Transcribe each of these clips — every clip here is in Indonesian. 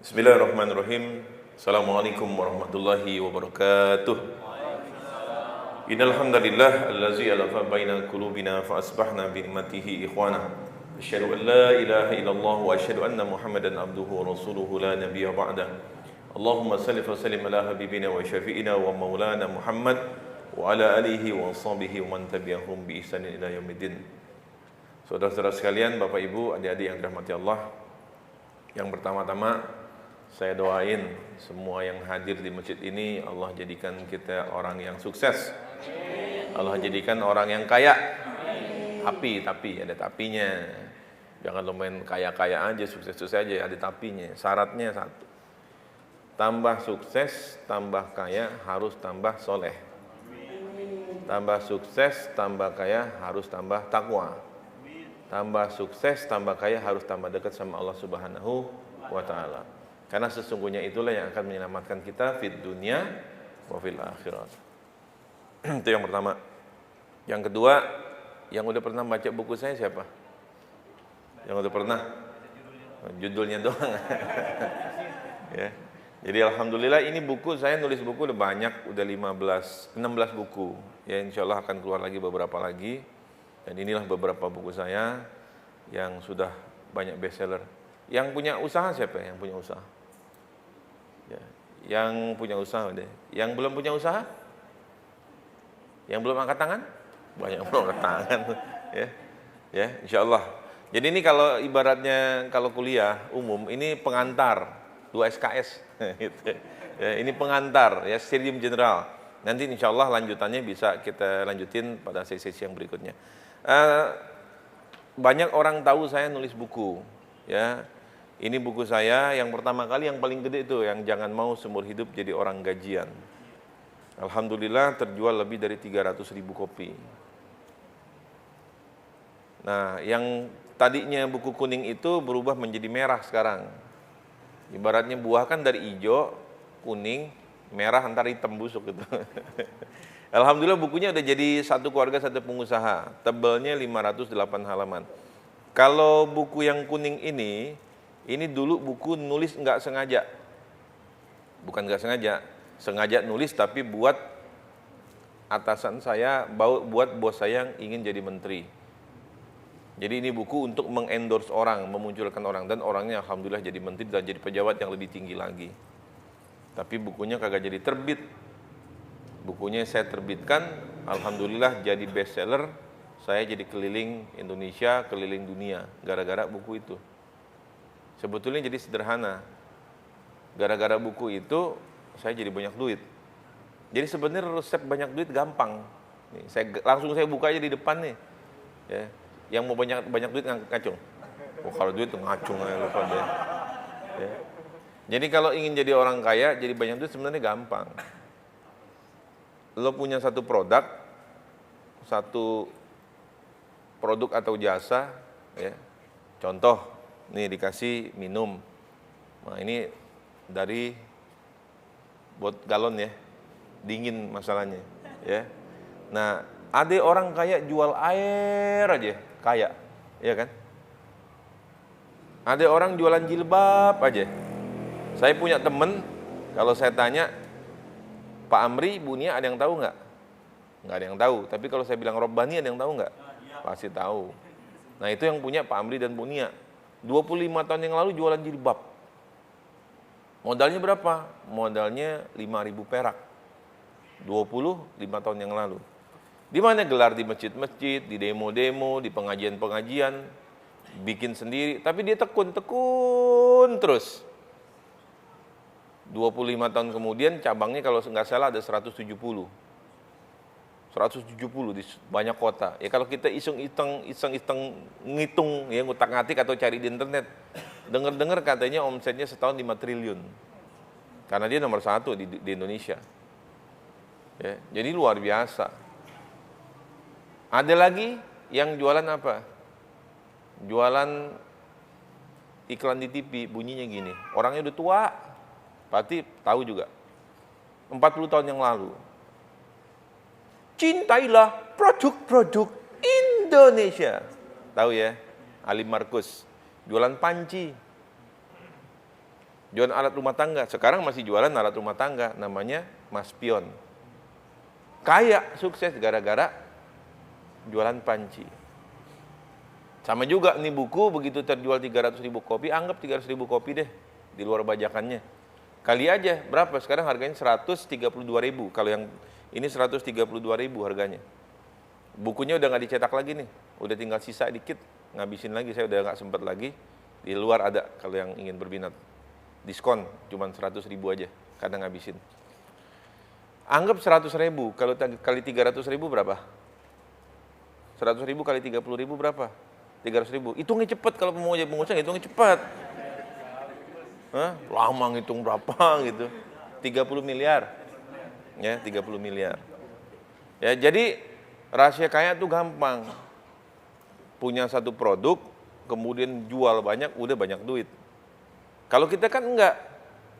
Bismillahirrahmanirrahim. Assalamualaikum warahmatullahi wabarakatuh. Innal hamdalillah allazi alafa baina qulubina fa asbahna bi ni'matihi ikhwana. Asyhadu an la ilaha illallah wa asyhadu anna Muhammadan abduhu wa rasuluhu la nabiyya ba'da. Allahumma salli wa sallim ala habibina wa syafi'ina wa maulana Muhammad wa ala alihi wa sahbihi wa man tabi'ahum bi ihsanin ila yaumiddin. Saudara-saudara sekalian, Bapak Ibu, adik-adik yang dirahmati Allah, yang pertama-tama saya doain semua yang hadir di masjid ini, Allah jadikan kita orang yang sukses. Allah jadikan orang yang kaya. Tapi ada tapinya. Jangan lo main kaya-kaya aja, sukses-sukses aja, ada tapinya. Syaratnya satu. Tambah sukses, tambah kaya, harus tambah soleh. Tambah sukses, tambah kaya, harus tambah takwa. Tambah sukses, tambah kaya, harus tambah dekat sama Allah Subhanahu wa Ta'ala. Karena sesungguhnya itulah yang akan menyelamatkan kita fid dunya wa fil akhirat. Itu yang pertama. Yang kedua, yang udah pernah baca buku saya siapa? Yang udah pernah? Judulnya doang. Ya. Jadi alhamdulillah ini buku, saya nulis buku udah banyak, udah 16 buku. Ya insyaallah akan keluar lagi beberapa lagi. Dan inilah beberapa buku saya yang sudah banyak bestseller. Yang punya usaha siapa? Yang punya usaha? Ya, yang punya usaha deh. Yang belum punya usaha? Yang belum angkat tangan? Banyak yang belum angkat tangan. Ya, insyaallah. Jadi ini kalau ibaratnya kalau kuliah umum ini pengantar 2 SKS. Gitu. Ya, ini pengantar ya Studium General. Nanti insyaallah lanjutannya bisa kita lanjutin pada sesi-sesi yang berikutnya. Banyak orang tahu saya nulis buku. Ya. Ini buku saya yang pertama kali yang paling gede itu yang jangan mau seumur hidup jadi orang gajian. Alhamdulillah terjual lebih dari 300.000 kopi. Nah, yang tadinya buku kuning itu berubah menjadi merah sekarang. Ibaratnya buah kan dari hijau, kuning, merah antar hitam busuk gitu. Alhamdulillah bukunya udah jadi satu keluarga satu pengusaha. Tebalnya 508 halaman. Kalau buku yang kuning ini dulu buku nulis nggak sengaja. Bukan nggak sengaja, sengaja nulis tapi buat atasan saya, buat bos saya yang ingin jadi menteri. Jadi ini buku untuk mengendorse orang, memunculkan orang, dan orangnya alhamdulillah jadi menteri dan jadi pejabat yang lebih tinggi lagi. Tapi bukunya kagak jadi terbit. Bukunya saya terbitkan, alhamdulillah jadi bestseller. Saya jadi keliling Indonesia, keliling dunia gara-gara buku itu. Sebetulnya jadi sederhana. Gara-gara buku itu saya jadi banyak duit. Jadi sebenarnya resep banyak duit gampang. Nih, langsung saya buka aja di depan nih. Ya. Yang mau banyak duit ngacung. Oh, kalau duit ngacung aja lupa deh. Ya. Jadi kalau ingin jadi orang kaya, jadi banyak duit sebenarnya gampang. Lo punya satu produk atau jasa, ya. Contoh. Nih dikasih minum. Nah ini dari buat galon ya. Dingin masalahnya. Ya. Nah ada orang kaya jual air aja. Kaya. Iya kan? Ada orang jualan jilbab aja. Saya punya temen. Kalau saya tanya. Pak Amri, Bu Nia ada yang tahu nggak? Nggak ada yang tahu. Tapi kalau saya bilang Robbani ada yang tahu nggak? Pasti tahu. Nah itu yang punya Pak Amri dan Bu Nia. 25 tahun yang lalu jualan jilbab. Modalnya berapa? Modalnya 5.000 perak. 25 tahun yang lalu. Di mana gelar? Di masjid-masjid, di demo-demo, di pengajian-pengajian, bikin sendiri. Tapi dia tekun terus. 25 tahun kemudian cabangnya kalau nggak salah ada 170 di banyak kota. Ya kalau kita iseng-iseng ngitung ya ngutak-ngatik atau cari di internet. Dengar katanya omsetnya setahun 5 triliun. Karena dia nomor 1 di Indonesia. Ya, jadi luar biasa. Ada lagi yang jualan apa? Jualan iklan di TV, bunyinya gini. Orangnya udah tua. Berarti tahu juga. 40 tahun yang lalu. Cintailah produk-produk Indonesia. Tahu ya? Ali Markus. Jualan panci. Jualan alat rumah tangga. Sekarang masih jualan alat rumah tangga. Namanya Mas Pion. Kaya, sukses gara-gara jualan panci. Sama juga nih buku, begitu terjual 300.000 kopi, anggap 300.000 kopi deh. Di luar bajakannya. Kali aja, berapa? Sekarang harganya 132.000. Kalau yang ini 132.000 harganya. Bukunya udah nggak dicetak lagi nih. Udah tinggal sisa dikit. Ngabisin lagi, saya udah nggak sempat lagi. Di luar ada kalau yang ingin berminat. Diskon, cuma 100.000 aja, kadang ngabisin. Anggap 100.000, kalau kali 300.000 berapa? 100.000 kali 30.000 berapa? 300.000. Hitungnya cepat kalau mau jadi pengusaha, hitungnya cepat. Hah? Lama ngitung berapa gitu. 30 miliar. Ya, 30 miliar. Ya, jadi rahasia kaya itu gampang. Punya satu produk, kemudian jual banyak, udah banyak duit. Kalau kita kan enggak,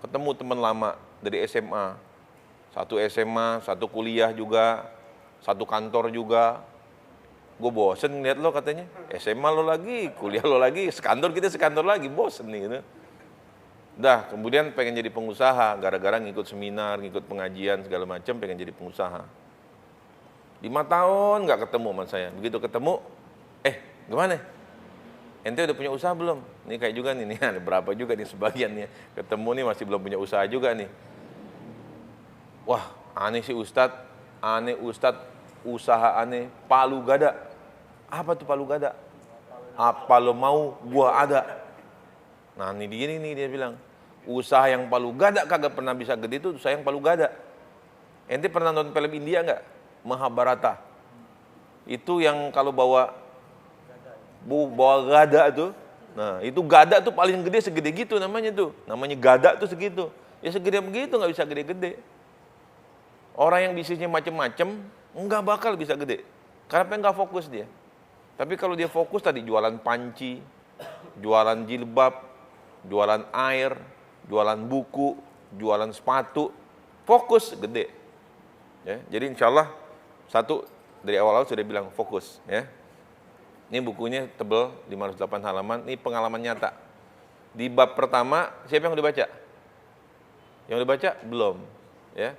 ketemu teman lama dari SMA, satu kuliah juga, satu kantor juga. Gue bosen lihat lo katanya, SMA lo lagi, kuliah lo lagi, sekantor kita sekantor lagi, bosen nih gitu. Dah, kemudian pengen jadi pengusaha, gara-gara ngikut seminar, ngikut pengajian segala macam, pengen jadi pengusaha. 5 tahun nggak ketemu sama saya, begitu ketemu, gimana? Ente udah punya usaha belum? Ini kayak juga nih, ada berapa juga nih sebagian nih. Ketemu nih masih belum punya usaha juga nih. Wah, aneh sih Ustadz, usaha aneh, palu gada. Apa tuh palu gada? Apa lo mau, gua ada. Nah ini dia bilang, usaha yang palu gada kagak pernah bisa gede itu usaha yang palu gada. Ente pernah nonton film India nggak? Mahabharata. Itu yang kalau bawa gada tuh. Nah, itu gada tuh paling gede segede gitu namanya tuh. Namanya gada tuh segitu. Ya segede begitu nggak bisa gede-gede. Orang yang bisnisnya macem-macem nggak bakal bisa gede. Karena nggak fokus dia. Tapi kalau dia fokus tadi jualan panci, jualan jilbab, jualan air, jualan buku, jualan sepatu, fokus gede. Ya, jadi insya Allah satu dari awal-awal sudah bilang fokus ya. Ini bukunya tebel, 508 halaman. Ini pengalaman nyata. Di bab pertama, siapa yang udah baca? Yang udah baca? Belum. Ya.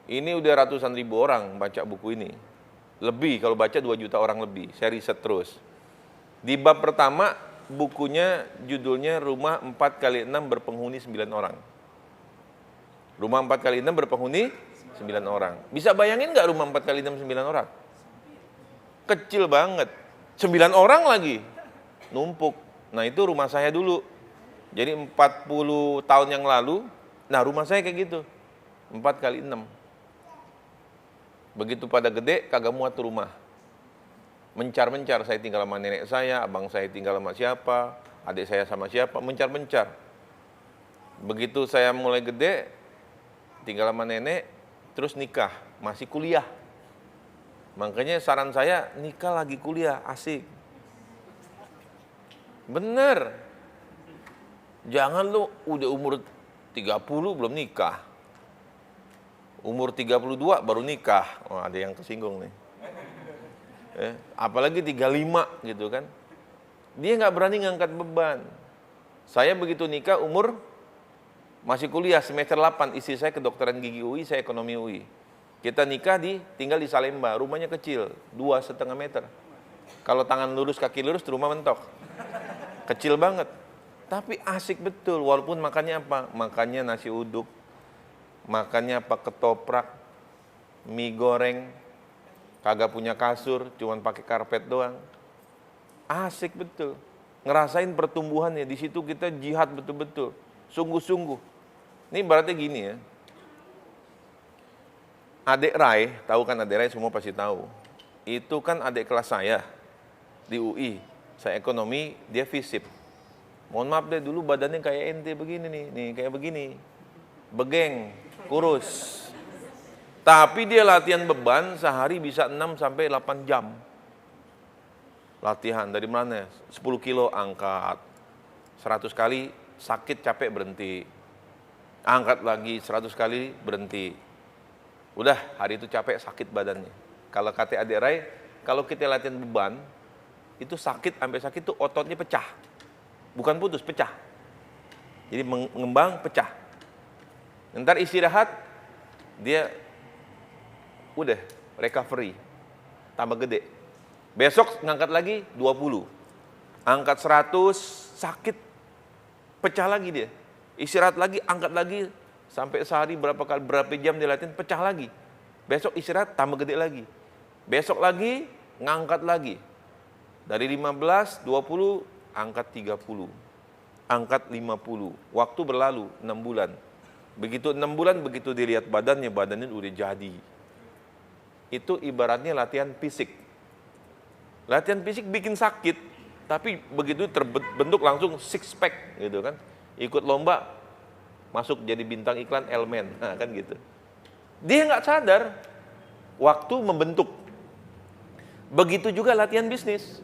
Ini udah ratusan ribu orang baca buku ini. Lebih, kalau baca 2 juta orang lebih. Saya riset terus. Di bab pertama, bukunya judulnya Rumah 4x6 berpenghuni 9 orang. Rumah 4x6 berpenghuni 9 orang. Bisa bayangin nggak rumah 4x6 9 orang? Kecil banget. 9 orang lagi numpuk. Nah itu rumah saya dulu. Jadi 40 tahun yang lalu, nah rumah saya kayak gitu. 4x6. Begitu pada gede, kagak muat rumah. Mencar-mencar, saya tinggal sama nenek saya, abang saya tinggal sama siapa, adik saya sama siapa, mencar-mencar. Begitu saya mulai gede, tinggal sama nenek, terus nikah, masih kuliah. Makanya saran saya, nikah lagi kuliah, asik. Bener. Jangan lu udah umur 30 belum nikah. Umur 32 baru nikah. Wah, ada yang kesinggung nih. Apalagi 35 gitu kan. Dia nggak berani ngangkat beban. Saya begitu nikah umur masih kuliah semester 8. Istri saya kedokteran gigi UI, saya ekonomi UI. Kita nikah tinggal di Salemba, rumahnya kecil, 2,5 meter. Kalau tangan lurus, kaki lurus, rumah mentok. Kecil banget. Tapi asik betul, walaupun makannya apa? Makannya nasi uduk, makannya apa? Ketoprak, mie goreng, kagak punya kasur, cuman pakai karpet doang. Asik betul. Ngerasain pertumbuhannya, di situ kita jihad betul-betul. Sungguh-sungguh. Ini berarti gini ya. Adik Rai, tahu kan adik Rai semua pasti tahu. Itu kan adik kelas saya di UI. Saya ekonomi, dia FISIP. Mohon maaf deh, dulu badannya kayak ente begini nih kayak begini. Begeng, kurus. Tapi dia latihan beban sehari bisa 6 sampai 8 jam. Latihan dari mana? 10 kilo angkat. 100 kali sakit capek berhenti. Angkat lagi 100 kali berhenti. Udah, hari itu capek, sakit badannya. Kalau kata adik Rai, kalau kita latihan beban, itu sakit, sampai sakit tuh ototnya pecah. Bukan putus, pecah. Jadi mengembang, pecah. Ntar istirahat, dia udah recovery, tambah gede. Besok ngangkat lagi 20. Angkat 100, sakit, pecah lagi dia. Istirahat lagi, angkat lagi, sampai sehari berapa jam dia latihan, pecah lagi. Besok istirahat, tambah gede lagi. Besok lagi, ngangkat lagi. Dari 15, 20, angkat 30. Angkat 50. Waktu berlalu, 6 bulan. Begitu 6 bulan, begitu dilihat badannya udah jadi. Itu ibaratnya latihan fisik. Latihan fisik bikin sakit, tapi begitu terbentuk langsung six pack gitu kan. Ikut lomba, masuk jadi bintang iklan Elmen, nah, kan gitu. Dia nggak sadar, waktu membentuk. Begitu juga latihan bisnis.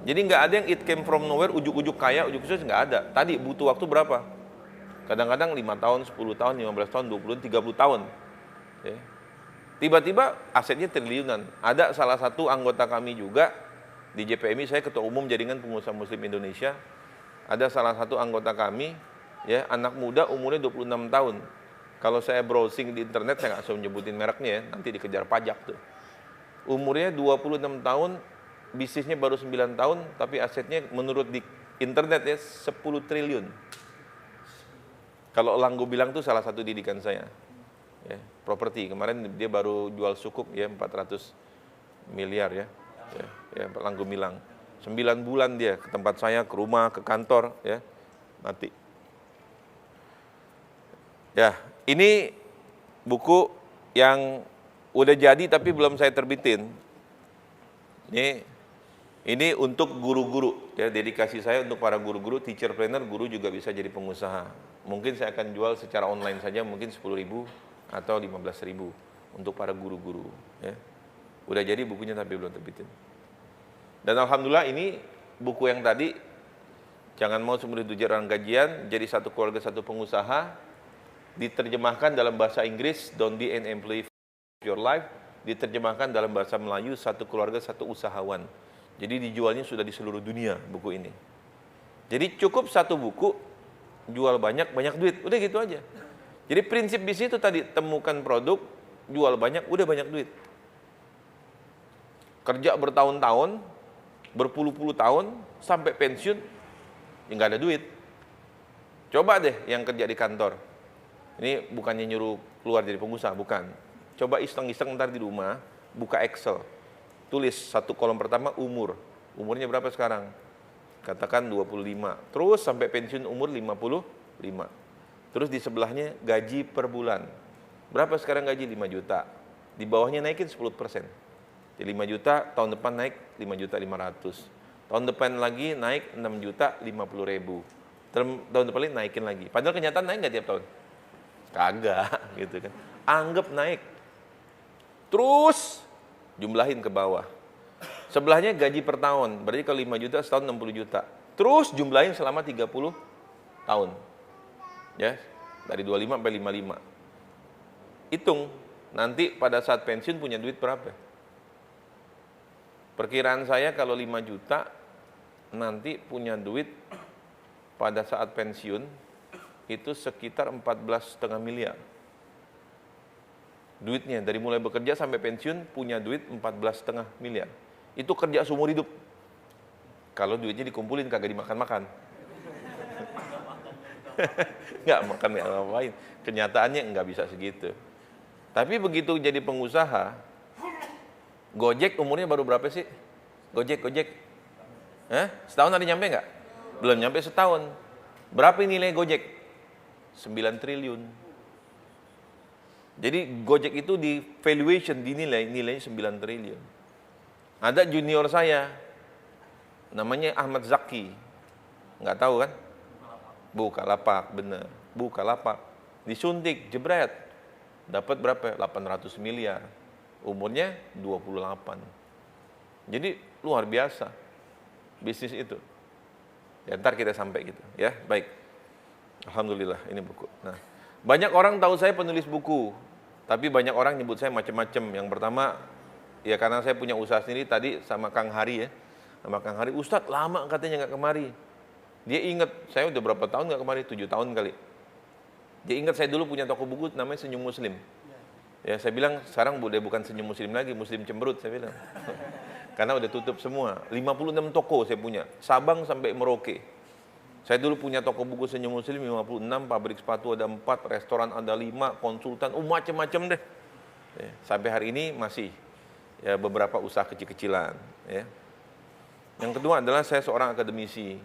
Jadi nggak ada yang it came from nowhere, ujuk-ujuk kaya, ujuk sukses, nggak ada. Tadi butuh waktu berapa? Kadang-kadang 5 tahun, 10 tahun, 15 tahun, 20 tahun, 30 tahun. Ya. Tiba-tiba asetnya triliunan. Ada salah satu anggota kami juga, di JPMI, saya ketua umum Jaringan Pengusaha Muslim Indonesia. Ada salah satu anggota kami, ya, anak muda umurnya 26 tahun. Kalau saya browsing di internet, saya nggak usah nyebutin mereknya ya, nanti dikejar pajak tuh. Umurnya 26 tahun, bisnisnya baru 9 tahun, tapi asetnya menurut di internet ya 10 triliun. Kalau Langgo bilang tuh salah satu didikan saya. Ya, properti, kemarin dia baru jual sukuk ya 400 miliar ya. Ya, Langgo bilang. 9 bulan dia ke tempat saya, ke rumah, ke kantor, ya, mati. Ya, ini buku yang udah jadi tapi belum saya terbitin. Ini untuk guru-guru, ya, dedikasi saya untuk para guru-guru, teacher trainer, guru juga bisa jadi pengusaha. Mungkin saya akan jual secara online saja, mungkin 10.000 atau 15.000 untuk para guru-guru. Ya. Udah jadi bukunya tapi belum terbitin. Dan alhamdulillah ini buku yang tadi, jangan mau seumur hidup jarang gajian, jadi satu keluarga satu pengusaha, diterjemahkan dalam bahasa Inggris, Don't be an employee of your life, diterjemahkan dalam bahasa Melayu, satu keluarga satu usahawan. Jadi dijualnya sudah di seluruh dunia buku ini. Jadi cukup satu buku, jual banyak duit, udah gitu aja. Jadi prinsip bisnis itu tadi, temukan produk, jual banyak, udah banyak duit. Kerja bertahun-tahun, berpuluh-puluh tahun, sampai pensiun, ya nggak ada duit. Coba deh yang kerja di kantor. Ini bukannya nyuruh keluar jadi pengusaha, bukan. Coba iseng-iseng ntar di rumah, buka Excel. Tulis satu kolom pertama umur. Umurnya berapa sekarang? Katakan 25. Terus sampai pensiun umur 55. Terus di sebelahnya gaji per bulan. Berapa sekarang gaji? 5 juta. Di bawahnya naikin 10%. Di 5 juta, tahun depan naik 5.500.000. Tahun depan lagi naik 6.050.000. Tahun depan lagi naikin lagi. Padahal kenyataan naik nggak tiap tahun? Kagak, gitu kan. Anggap naik. Terus jumlahin ke bawah. Sebelahnya gaji per tahun, berarti kalau 5 juta setahun 60 juta. Terus jumlahin selama 30 tahun. Ya, dari 25 sampai 55. Hitung, nanti pada saat pensiun punya duit berapa? Perkiraan saya kalau 5 juta, nanti punya duit pada saat pensiun, itu sekitar 14,5 miliar. Duitnya dari mulai bekerja sampai pensiun punya duit 14,5 miliar. Itu kerja seumur hidup. Kalau duitnya dikumpulin kagak dimakan-makan. Nggak makan, nggak ngapain. Kenyataannya nggak bisa segitu. Tapi begitu jadi pengusaha, Gojek umurnya baru berapa sih? Gojek. Setahun ada nyampe nggak? Belum nyampe setahun. Berapa nilai Gojek? 9 triliun. Jadi Gojek itu di valuation, nilainya 9 triliun. Ada junior saya, namanya Ahmad Zaki. Nggak tahu kan? Bukalapak, bener. Bukalapak. Disuntik, jebret. Dapat berapa? 800 miliar. Umurnya 28. Jadi luar biasa bisnis itu. Ya, ntar kita sampai gitu. Ya, baik. Alhamdulillah, ini buku. Nah, banyak orang tahu saya penulis buku. Tapi banyak orang nyebut saya macam-macam. Yang pertama, ya karena saya punya usaha sendiri tadi sama Kang Hari ya. Sama Kang Hari, Ustadz lama katanya nggak kemari. Dia ingat, saya udah berapa tahun nggak kemari, 7 tahun kali. Dia ingat saya dulu punya toko buku namanya Senyum Muslim. Ya, saya bilang sekarang bukan Senyum Muslim lagi, Muslim Cemberut saya bilang. Karena udah tutup semua. 56 toko saya punya, Sabang sampai Merauke. Saya dulu punya toko buku Senyum Muslim 56, pabrik sepatu ada 4, restoran ada 5, konsultan, macam-macam deh. Ya, sampai hari ini masih ya beberapa usaha kecil-kecilan. Ya. Yang kedua adalah saya seorang akademisi.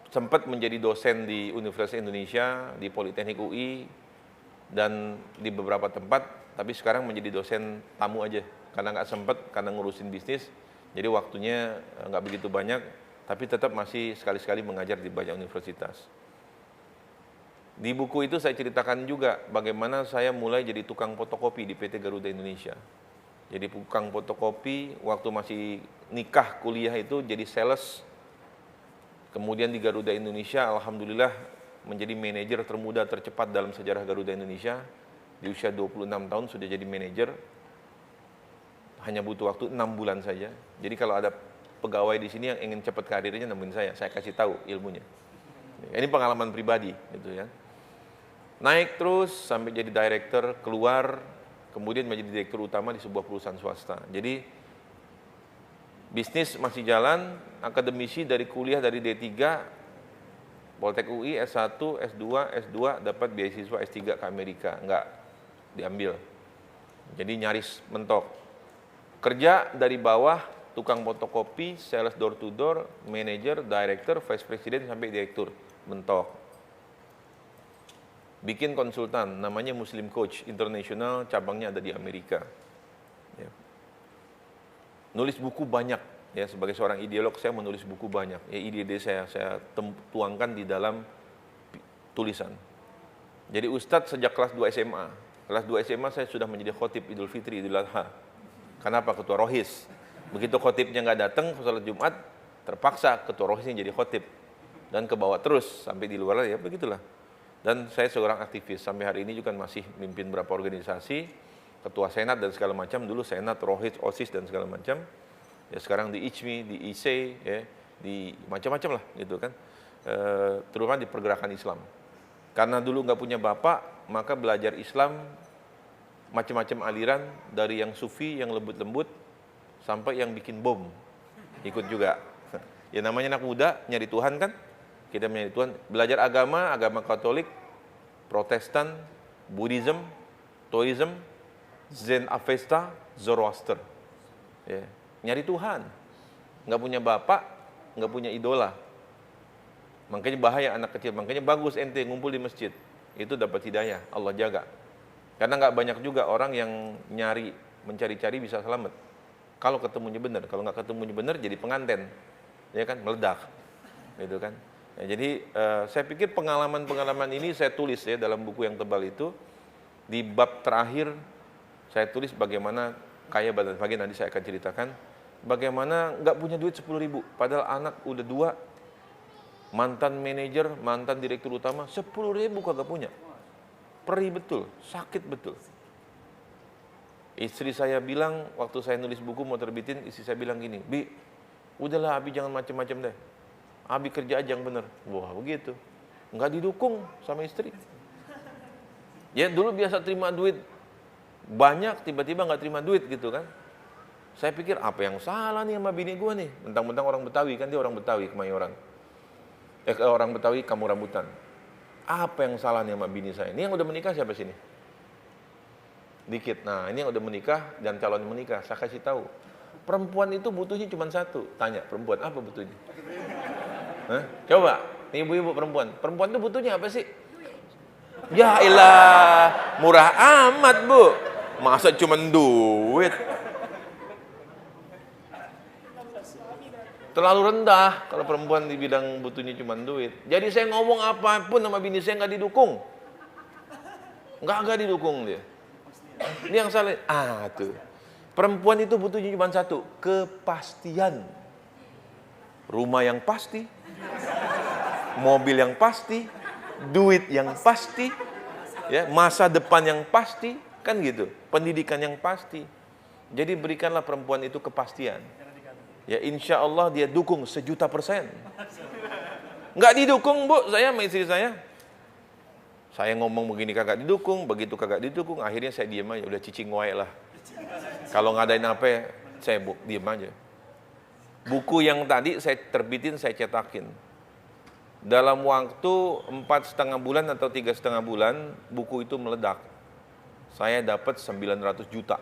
Sempat menjadi dosen di Universitas Indonesia, di Politeknik UI, dan di beberapa tempat, tapi sekarang menjadi dosen tamu aja. Karena nggak sempat, karena ngurusin bisnis, jadi waktunya nggak begitu banyak, tapi tetap masih sekali-sekali mengajar di banyak universitas. Di buku itu saya ceritakan juga bagaimana saya mulai jadi tukang fotokopi di PT Garuda Indonesia. Jadi tukang fotokopi, waktu masih nikah kuliah itu jadi sales. Kemudian di Garuda Indonesia, alhamdulillah menjadi manajer termuda tercepat dalam sejarah Garuda Indonesia. Di usia 26 tahun sudah jadi manajer. Hanya butuh waktu 6 bulan saja. Jadi kalau ada pegawai di sini yang ingin cepat karirnya, nemuin saya kasih tahu ilmunya. Ini pengalaman pribadi, gitu ya. Naik terus sampai jadi director, keluar, kemudian menjadi direktur utama di sebuah perusahaan swasta. Jadi bisnis masih jalan, akademisi dari kuliah dari D3, Politeknik UI, S1, S2 dapat beasiswa S3 ke Amerika, enggak diambil. Jadi nyaris mentok. Kerja dari bawah, tukang fotokopi, sales door to door, manager, director, vice president sampai direktur, mentok. Bikin konsultan, namanya Muslim Coach International, cabangnya ada di Amerika. Ya. Nulis buku banyak, ya sebagai seorang ideolog saya menulis buku banyak. Ya, ide-ide saya tuangkan di dalam tulisan. Jadi Ustadz sejak kelas 2 SMA. Kelas 2 SMA saya sudah menjadi khotib Idul Fitri, Idul Adha. Kenapa? Ketua Rohis. Begitu khotibnya nggak datang ke sholat Jumat, terpaksa ketua Rohisnya jadi khotib. Dan ke bawah terus sampai di luar, ya begitulah. Dan saya seorang aktivis, sampai hari ini juga masih mimpin beberapa organisasi, ketua senat dan segala macam, dulu senat, rohis, OSIS dan segala macam. Ya sekarang di ICMI, di IC, ya, di macam-macam lah gitu kan. Terutama di pergerakan Islam. Karena dulu nggak punya bapak, maka belajar Islam macam-macam aliran, dari yang sufi, yang lembut-lembut, sampai yang bikin bom, ikut juga. Ya namanya anak muda, nyari Tuhan kan, kita mencari Tuhan, belajar agama Katolik, Protestan, Buddhism, Taoism, Zen Avesta, Zoroaster. Ya, nyari Tuhan, nggak punya bapak, nggak punya idola. Makanya bahaya anak kecil, makanya bagus ente ngumpul di masjid, itu dapat hidayah, Allah jaga. Karena nggak banyak juga orang yang mencari-cari bisa selamat. Kalau ketemunya benar, kalau nggak ketemunya benar jadi penganten, ya kan, meledak, gitu kan. Ya, jadi saya pikir pengalaman-pengalaman ini saya tulis ya dalam buku yang tebal itu. Di bab terakhir saya tulis bagaimana kaya badan pagi, nanti saya akan ceritakan. Bagaimana nggak punya duit 10.000, padahal anak udah 2, mantan manajer, mantan direktur utama, 10.000 kagak punya. Perih betul, sakit betul. Istri saya bilang, waktu saya nulis buku mau terbitin, istri saya bilang gini, Bi, udahlah Abi jangan macem-macem deh. Abi kerja aja yang bener. Wah begitu, nggak didukung sama istri. Ya dulu biasa terima duit banyak, tiba-tiba nggak terima duit gitu kan. Saya pikir apa yang salah nih sama bini gue nih. Mentang-mentang orang Betawi, kan dia orang Betawi, Kemayoran. Orang Betawi, Kampung Rambutan. Apa yang salah nih sama bini saya? Ini yang udah menikah siapa sini? Dikit. Nah ini yang udah menikah dan calon menikah, saya kasih tahu. Perempuan itu butuhnya cuma satu. Tanya, perempuan apa butuhnya? Hah? Coba, ibu-ibu perempuan. Perempuan itu butuhnya apa sih? Ya ilah, murah amat bu. Masa cuma duit? Terlalu rendah kalau perempuan dibilang butuhnya cuma duit. Jadi saya ngomong apapun sama bini saya nggak didukung. Nggak didukung dia. Ini yang salah. Tuh. Perempuan itu butuhnya cuma satu, kepastian. Rumah yang pasti, mobil yang pasti, duit yang pasti, ya, masa depan yang pasti, kan gitu. Pendidikan yang pasti. Jadi berikanlah perempuan itu kepastian. Ya insya Allah dia dukung 1.000.000%. Nggak didukung, Bu, saya sama istri saya. Saya ngomong begini kagak didukung, begitu kagak didukung, akhirnya saya diem aja, udah cicing wae lah. Kalau ngadain apa, saya diem aja. Buku yang tadi saya terbitin, saya cetakin. Dalam waktu 4,5 bulan atau 3,5 bulan, buku itu meledak. Saya dapat 900 juta.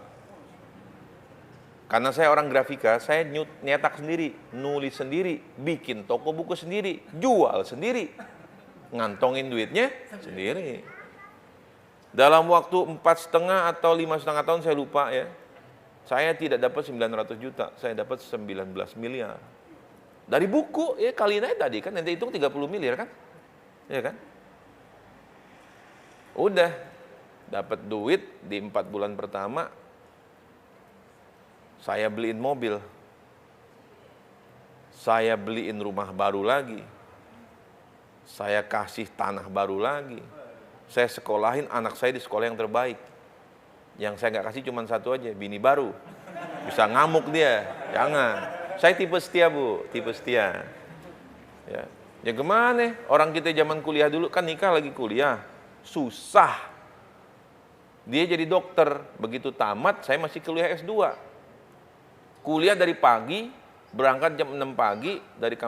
Karena saya orang grafika, saya nyetak sendiri, nulis sendiri, bikin toko buku sendiri, jual sendiri, ngantongin duitnya sendiri. Dalam waktu 4,5 atau 5,5 tahun, saya lupa ya, saya tidak dapat 900 juta, saya dapat 19 miliar. Dari buku, ya kalian aja tadi kan, nanti hitung 30 miliar kan? Ya kan? Udah, dapat duit di 4 bulan pertama, saya beliin mobil, saya beliin rumah baru lagi, saya kasih tanah baru lagi, saya sekolahin anak saya di sekolah yang terbaik. Yang saya nggak kasih cuma satu aja, bini baru, bisa ngamuk dia, jangan. Saya tipe setia, Bu, tipe setia. Ya gimana? Orang kita zaman kuliah dulu kan nikah lagi kuliah, susah. Dia jadi dokter, begitu tamat saya masih kuliah S2. Kuliah dari pagi, berangkat jam 6 pagi dari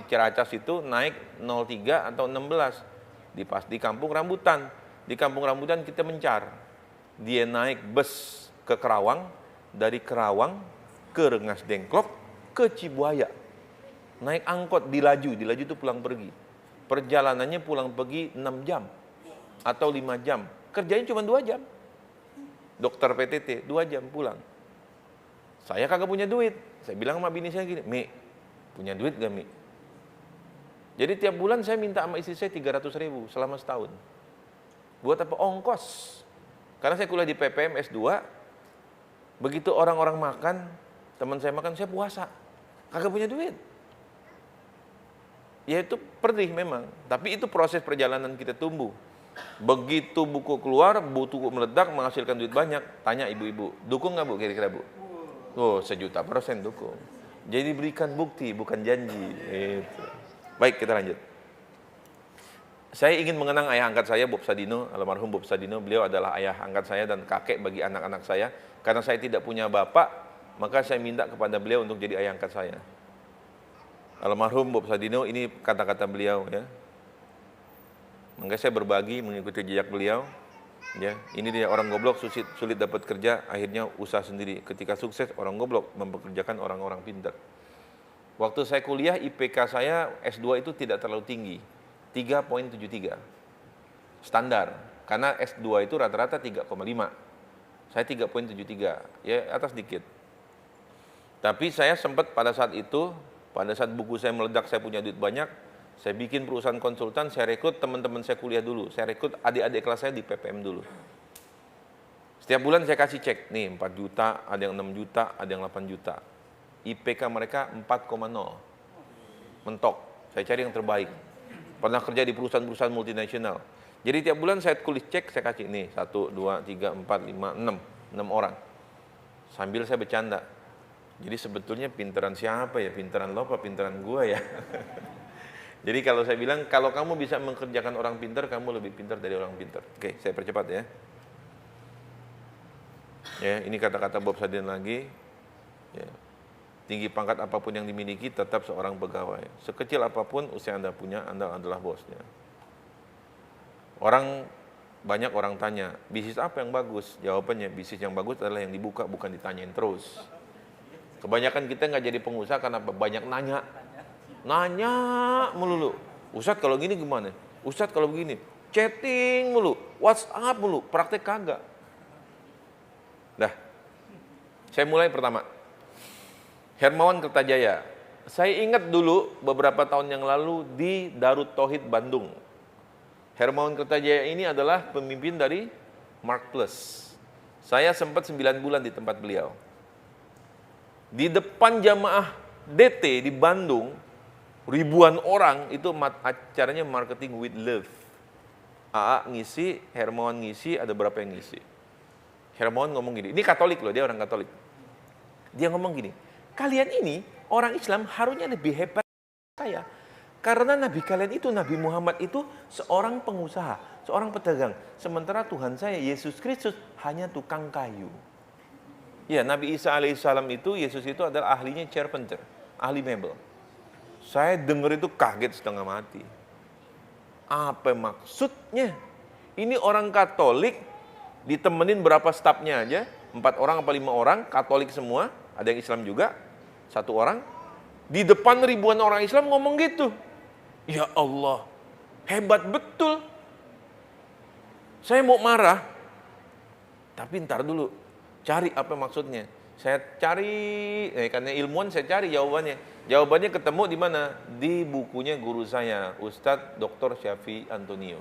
Ciracas itu naik 03 atau 16 di Kampung Rambutan. Di Kampung Rambutan kita mencar. Dia naik bus ke Kerawang, dari Kerawang ke Rengas Dengklok ke Cibuaya. Naik angkot dilaju itu pulang pergi. Perjalanannya pulang pergi 6 jam atau 5 jam. Kerjanya cuma 2 jam. Dokter PTT 2 jam pulang. Saya kagak punya duit. Saya bilang sama bini saya gini, Mi, punya duit gak, Mi? Jadi tiap bulan saya minta sama istri saya 300.000 selama setahun. Buat apa? Ongkos. Karena saya kuliah di PPM S2, begitu orang-orang makan, teman saya makan, saya puasa. Kagak punya duit. Ya itu perih memang. Tapi itu proses perjalanan kita tumbuh. Begitu buku keluar, buku meledak, menghasilkan duit banyak. Tanya ibu-ibu, dukung gak, Bu, kira-kira, Bu? Oh, 1.000.000% dukung. Jadi berikan bukti, bukan janji. Itu. Baik, kita lanjut. Saya ingin mengenang ayah angkat saya, Bob Sadino, almarhum Bob Sadino. Beliau adalah ayah angkat saya dan kakek bagi anak-anak saya. Karena saya tidak punya bapak, maka saya minta kepada beliau untuk jadi ayah angkat saya. Almarhum Bob Sadino, ini kata-kata beliau ya. Maka saya berbagi mengikuti jejak beliau. Ya, ini dia orang goblok sulit dapat kerja, akhirnya usaha sendiri. Ketika sukses, orang goblok mempekerjakan orang-orang pintar. Waktu saya kuliah, IPK saya S2 itu tidak terlalu tinggi, 3,73. Standar, karena S2 itu rata-rata 3,5. Saya 3,73, ya atas dikit. Tapi saya sempat pada saat itu, pada saat buku saya meledak, saya punya duit banyak, saya bikin perusahaan konsultan, saya rekrut teman-teman saya kuliah dulu. Saya rekrut adik-adik kelas saya di PPM dulu. Setiap bulan saya kasih cek, nih 4 juta, ada yang 6 juta, ada yang 8 juta. IPK mereka 4,0. Mentok, saya cari yang terbaik. Pernah kerja di perusahaan-perusahaan multinasional. Jadi tiap bulan saya tulis cek, saya kasih, nih 1, 2, 3, 4, 5, 6 orang. Sambil saya bercanda. Jadi sebetulnya pinteran siapa ya? Pinteran lo apa pinteran gua ya? Jadi kalau saya bilang, kalau kamu bisa mengerjakan orang pintar, kamu lebih pintar dari orang pintar. Oke, saya percepat ya. Ya, ini kata-kata Bob Sadino lagi. Ya. Tinggi pangkat apapun yang dimiliki, tetap seorang pegawai. Sekecil apapun usia Anda punya, Anda adalah bosnya. Banyak orang tanya, bisnis apa yang bagus? Jawabannya, bisnis yang bagus adalah yang dibuka, bukan ditanyain terus. Kebanyakan kita nggak jadi pengusaha karena banyak nanya. Nanya melulu, Ustadz kalau gini gimana? Ustadz kalau begini, chatting mulu, WhatsApp mulu, praktek kagak. Dah, saya mulai pertama. Hermawan Kertajaya. Saya ingat dulu beberapa tahun yang lalu di Darut Tauhid Bandung. Hermawan Kertajaya ini adalah pemimpin dari Mark Plus. Saya sempat 9 bulan di tempat beliau. Di depan jamaah DT di Bandung, ribuan orang, itu acaranya Marketing with Love. AA ngisi, Hermawan ngisi, ada berapa yang ngisi. Hermawan ngomong gini, ini Katolik loh, dia orang Katolik. Dia ngomong gini, kalian ini orang Islam harusnya lebih hebat dari saya. Karena Nabi kalian itu, Nabi Muhammad itu seorang pengusaha, seorang pedagang. Sementara Tuhan saya, Yesus Kristus, hanya tukang kayu. Ya, Nabi Isa alaihissalam itu, Yesus itu adalah ahlinya carpenter, ahli mebel. Saya dengar itu kaget setengah mati. Apa maksudnya? Ini orang Katolik, ditemenin berapa stafnya aja, 4 orang apa 5 orang, Katolik semua, ada yang Islam juga, 1 orang. Di depan ribuan orang Islam ngomong gitu. Ya Allah, hebat betul. Saya mau marah, tapi ntar dulu, cari apa maksudnya. Saya cari, karena ilmuwan saya cari jawabannya. Jawabannya ketemu di mana? Di bukunya guru saya, Ustadz Dr. Syafi'i Antonio.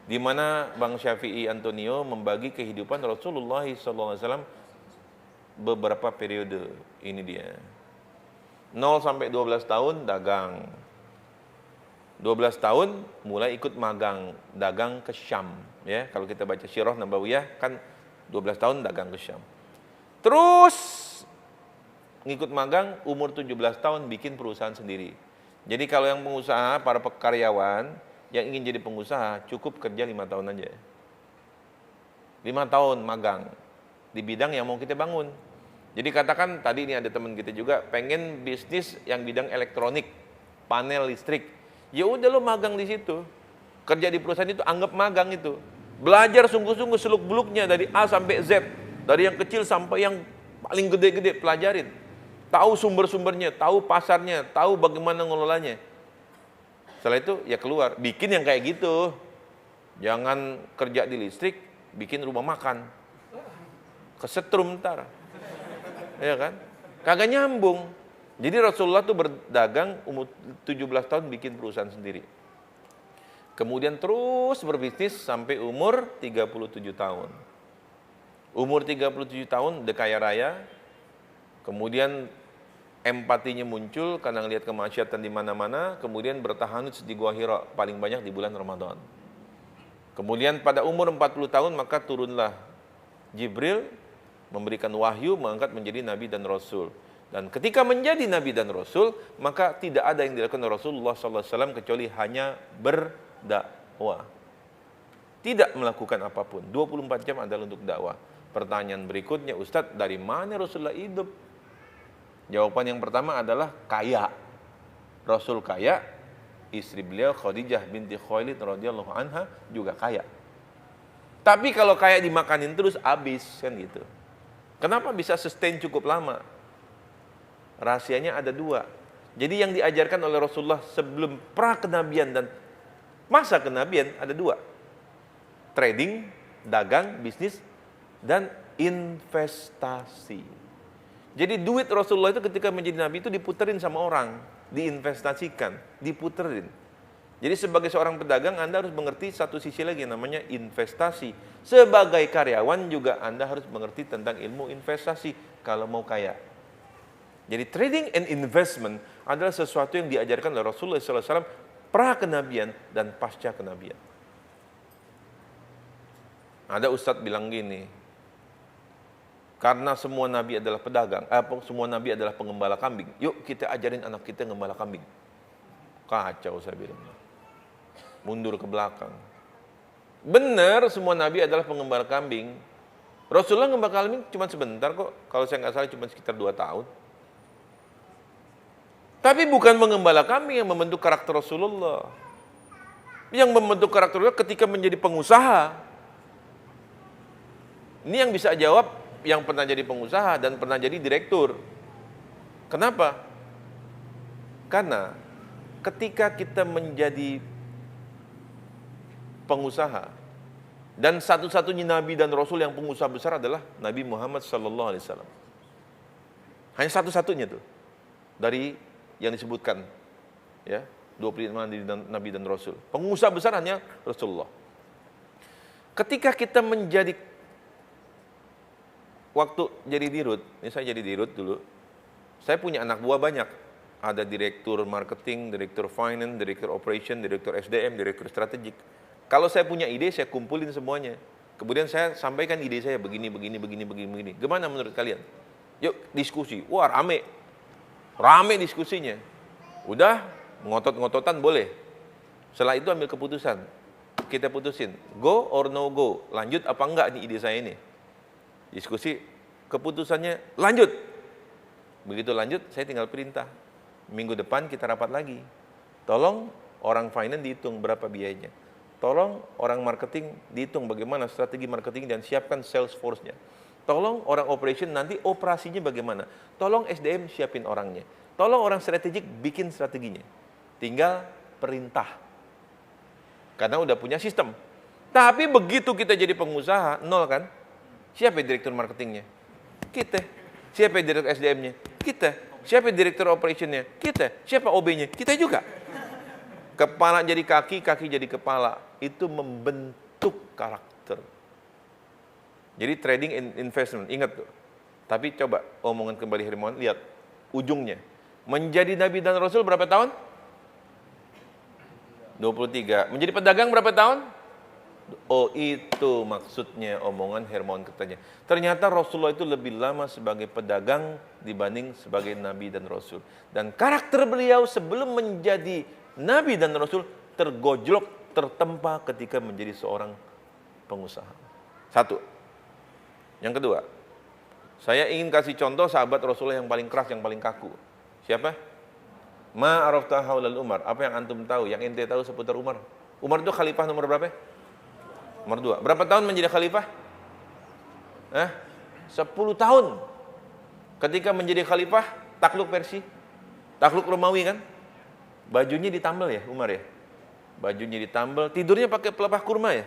Di mana Bang Syafi'i Antonio membagi kehidupan Rasulullah SAW beberapa periode. Ini dia. 0 sampai 12 tahun dagang. 12 tahun mulai ikut magang, dagang ke Syam. Ya, kalau kita baca Sirah Nabawiyah kan 12 tahun dagang ke Syam. Terus ngikut magang umur 17 tahun bikin perusahaan sendiri. Jadi kalau yang pengusaha, para karyawan yang ingin jadi pengusaha cukup kerja 5 tahun aja. 5 tahun magang di bidang yang mau kita bangun. Jadi katakan tadi ini ada teman kita juga pengen bisnis yang bidang elektronik, panel listrik. Ya udah lo magang di situ. Kerja di perusahaan itu anggap magang itu. Belajar sungguh-sungguh seluk-beluknya dari A sampai Z. Dari yang kecil sampai yang paling gede-gede pelajarin. Tahu sumber-sumbernya, tahu pasarnya, tahu bagaimana ngelolanya. Setelah itu ya keluar, bikin yang kayak gitu. Jangan kerja di listrik, bikin rumah makan. Kesetrum ntar. Ya kan? Kagak nyambung. Jadi Rasulullah tuh berdagang umur 17 tahun bikin perusahaan sendiri. Kemudian terus berbisnis sampai umur 37 tahun. Umur 37 tahun udah kaya raya. Kemudian empatinya muncul karena ngelihat kemaksiatan di mana-mana. Kemudian bertahanut di Gua Hira paling banyak di bulan Ramadan. Kemudian pada umur 40 tahun maka turunlah Jibril memberikan wahyu mengangkat menjadi Nabi dan Rasul. Dan ketika menjadi Nabi dan Rasul, maka tidak ada yang dilakukan Rasulullah SAW kecuali hanya berdakwah. Tidak melakukan apapun. 24 jam adalah untuk dakwah. Pertanyaan berikutnya, Ustadz, dari mana Rasulullah hidup? Jawaban yang pertama adalah kaya. Rasul kaya, istri beliau Khadijah binti Khuwailid radhiyallahu anha juga kaya. Tapi kalau kaya dimakanin terus habis kan gitu. Kenapa bisa sustain cukup lama? Rahasianya ada 2. Jadi yang diajarkan oleh Rasulullah sebelum pra kenabian dan masa kenabian ada 2. Trading, dagang, bisnis, dan investasi. Jadi duit Rasulullah itu ketika menjadi Nabi itu diputerin sama orang. Diinvestasikan, diputerin. Jadi sebagai seorang pedagang Anda harus mengerti satu sisi lagi namanya investasi. Sebagai karyawan juga Anda harus mengerti tentang ilmu investasi kalau mau kaya. Jadi trading and investment adalah sesuatu yang diajarkan oleh Rasulullah SAW pra kenabian dan pasca kenabian. Ada ustadz bilang gini, karena semua nabi adalah pedagang, semua nabi adalah pengembala kambing. Yuk kita ajarin anak kita ngembala kambing. Kacau saya bilang. Mundur ke belakang. Benar semua nabi adalah pengembala kambing. Rasulullah ngembala kambing cuma sebentar kok. Kalau saya nggak salah cuma sekitar 2 tahun. Tapi bukan mengembala kambing yang membentuk karakter Rasulullah. Yang membentuk karakter Rasulullah ketika menjadi pengusaha. Ini yang bisa jawab yang pernah jadi pengusaha dan pernah jadi direktur. Kenapa? Karena ketika kita menjadi pengusaha dan satu-satunya nabi dan rasul yang pengusaha besar adalah Nabi Muhammad SAW. Hanya satu-satunya tuh dari yang disebutkan ya 25 nabi dan rasul. Pengusaha besar hanya Rasulullah. Ketika kita menjadi waktu jadi dirut, ini saya jadi dirut dulu. Saya punya anak buah banyak. Ada direktur marketing, direktur finance, direktur operation, direktur SDM, direktur strategik. Kalau saya punya ide, saya kumpulin semuanya. Kemudian saya sampaikan ide saya begini. Gimana menurut kalian? Yuk diskusi. Wah rame diskusinya. Udah Ngotot-ngototan boleh. Setelah itu ambil keputusan. Kita putusin, go or no go. Lanjut apa enggak nih ide saya ini. Diskusi, keputusannya lanjut. Begitu lanjut, saya tinggal perintah. Minggu depan kita rapat lagi. Tolong orang finance dihitung berapa biayanya. Tolong orang marketing dihitung bagaimana strategi marketing dan siapkan sales force-nya. Tolong orang operation nanti operasinya bagaimana. Tolong SDM siapin orangnya. Tolong orang strategik bikin strateginya. Tinggal perintah. Karena udah punya sistem. Tapi begitu kita jadi pengusaha, nol kan? Siapa direktur marketingnya? Kita. Siapa direktur SDM-nya? Kita. Siapa direktur operationnya? Kita. Siapa OB-nya? Kita juga. Kepala jadi kaki, kaki jadi kepala. Itu membentuk karakter. Jadi trading and investment, ingat tuh. Tapi coba omongan kembali Hermawan, lihat ujungnya. Menjadi Nabi dan Rasul berapa tahun? 23. Menjadi pedagang berapa tahun? Oh, itu maksudnya omongan Hermawan katanya. Ternyata Rasulullah itu lebih lama sebagai pedagang dibanding sebagai Nabi dan Rasul. Dan karakter beliau sebelum menjadi Nabi dan Rasul tergojlok, tertempa ketika menjadi seorang pengusaha. Satu. Yang kedua, saya ingin kasih contoh sahabat Rasulullah yang paling keras, yang paling kaku. Siapa? Ma arafta haulal Umar. Apa yang antum tahu, yang ente tahu seputar Umar? Umar itu khalifah nomor berapa? Nomor 2. Berapa tahun menjadi khalifah? 10 tahun. Ketika menjadi khalifah, takluk Persia, takluk Romawi kan? Bajunya ditambal ya Umar ya? Bajunya ditambal, tidurnya pakai pelepah kurma ya?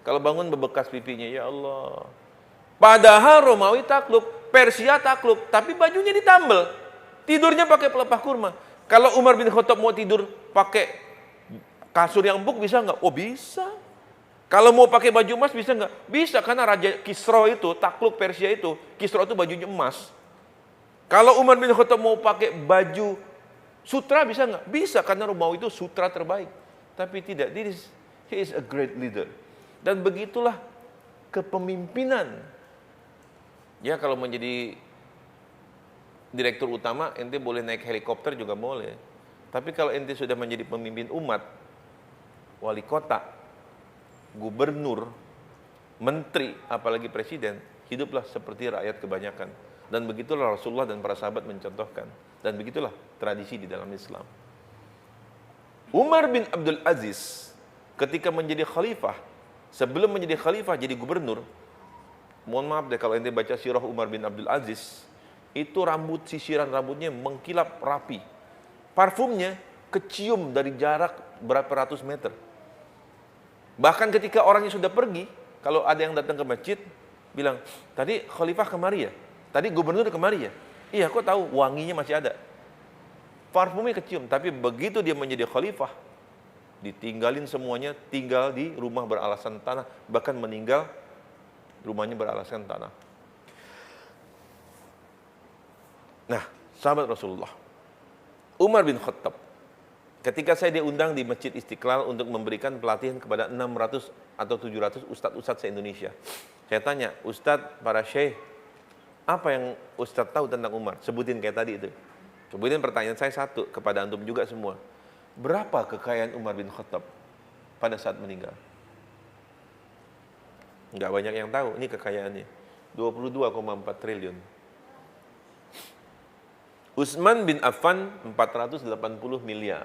Kalau bangun bebekas pipinya, ya Allah. Padahal Romawi takluk, Persia takluk, tapi bajunya ditambal. Tidurnya pakai pelepah kurma. Kalau Umar bin Khattab mau tidur pakai kasur yang empuk bisa nggak? Oh bisa. Kalau mau pakai baju emas bisa nggak? Bisa, karena Raja Kisra itu, takluk Persia itu, Kisra itu bajunya emas. Kalau Umar bin Khattab mau pakai baju sutra bisa nggak? Bisa, karena Romawi itu sutra terbaik. Tapi tidak, he is a great leader. Dan begitulah kepemimpinan. Ya kalau menjadi direktur utama, ente boleh naik helikopter juga boleh. Tapi kalau ente sudah menjadi pemimpin umat, wali kota, gubernur, menteri, apalagi presiden, hiduplah seperti rakyat kebanyakan. Dan begitulah Rasulullah dan para sahabat mencontohkan. Dan begitulah tradisi di dalam Islam. Umar bin Abdul Aziz ketika menjadi khalifah, sebelum menjadi khalifah jadi gubernur, mohon maaf deh kalau ente baca sirah Umar bin Abdul Aziz, itu sisiran rambutnya mengkilap rapi. Parfumnya kecium dari jarak berapa ratus meter. Bahkan ketika orangnya sudah pergi, kalau ada yang datang ke masjid, bilang, tadi khalifah kemari ya? Tadi gubernur kemari ya? Iya, kok tahu? Wanginya masih ada. Parfumnya kecium, tapi begitu dia menjadi khalifah, ditinggalin semuanya, tinggal di rumah beralasan tanah, bahkan meninggal rumahnya beralasan tanah. Nah, sahabat Rasulullah, Umar bin Khattab, ketika saya diundang di Masjid Istiqlal untuk memberikan pelatihan kepada 600 atau 700 ustadz-ustadz se-Indonesia. Saya tanya, ustadz, para syekh, apa yang ustadz tahu tentang Umar? Sebutin kayak tadi itu. Kemudian pertanyaan saya satu, kepada antum juga semua. Berapa kekayaan Umar bin Khattab pada saat meninggal? Enggak banyak yang tahu, ini kekayaannya. 22,4 triliun. Utsman bin Affan 480 miliar.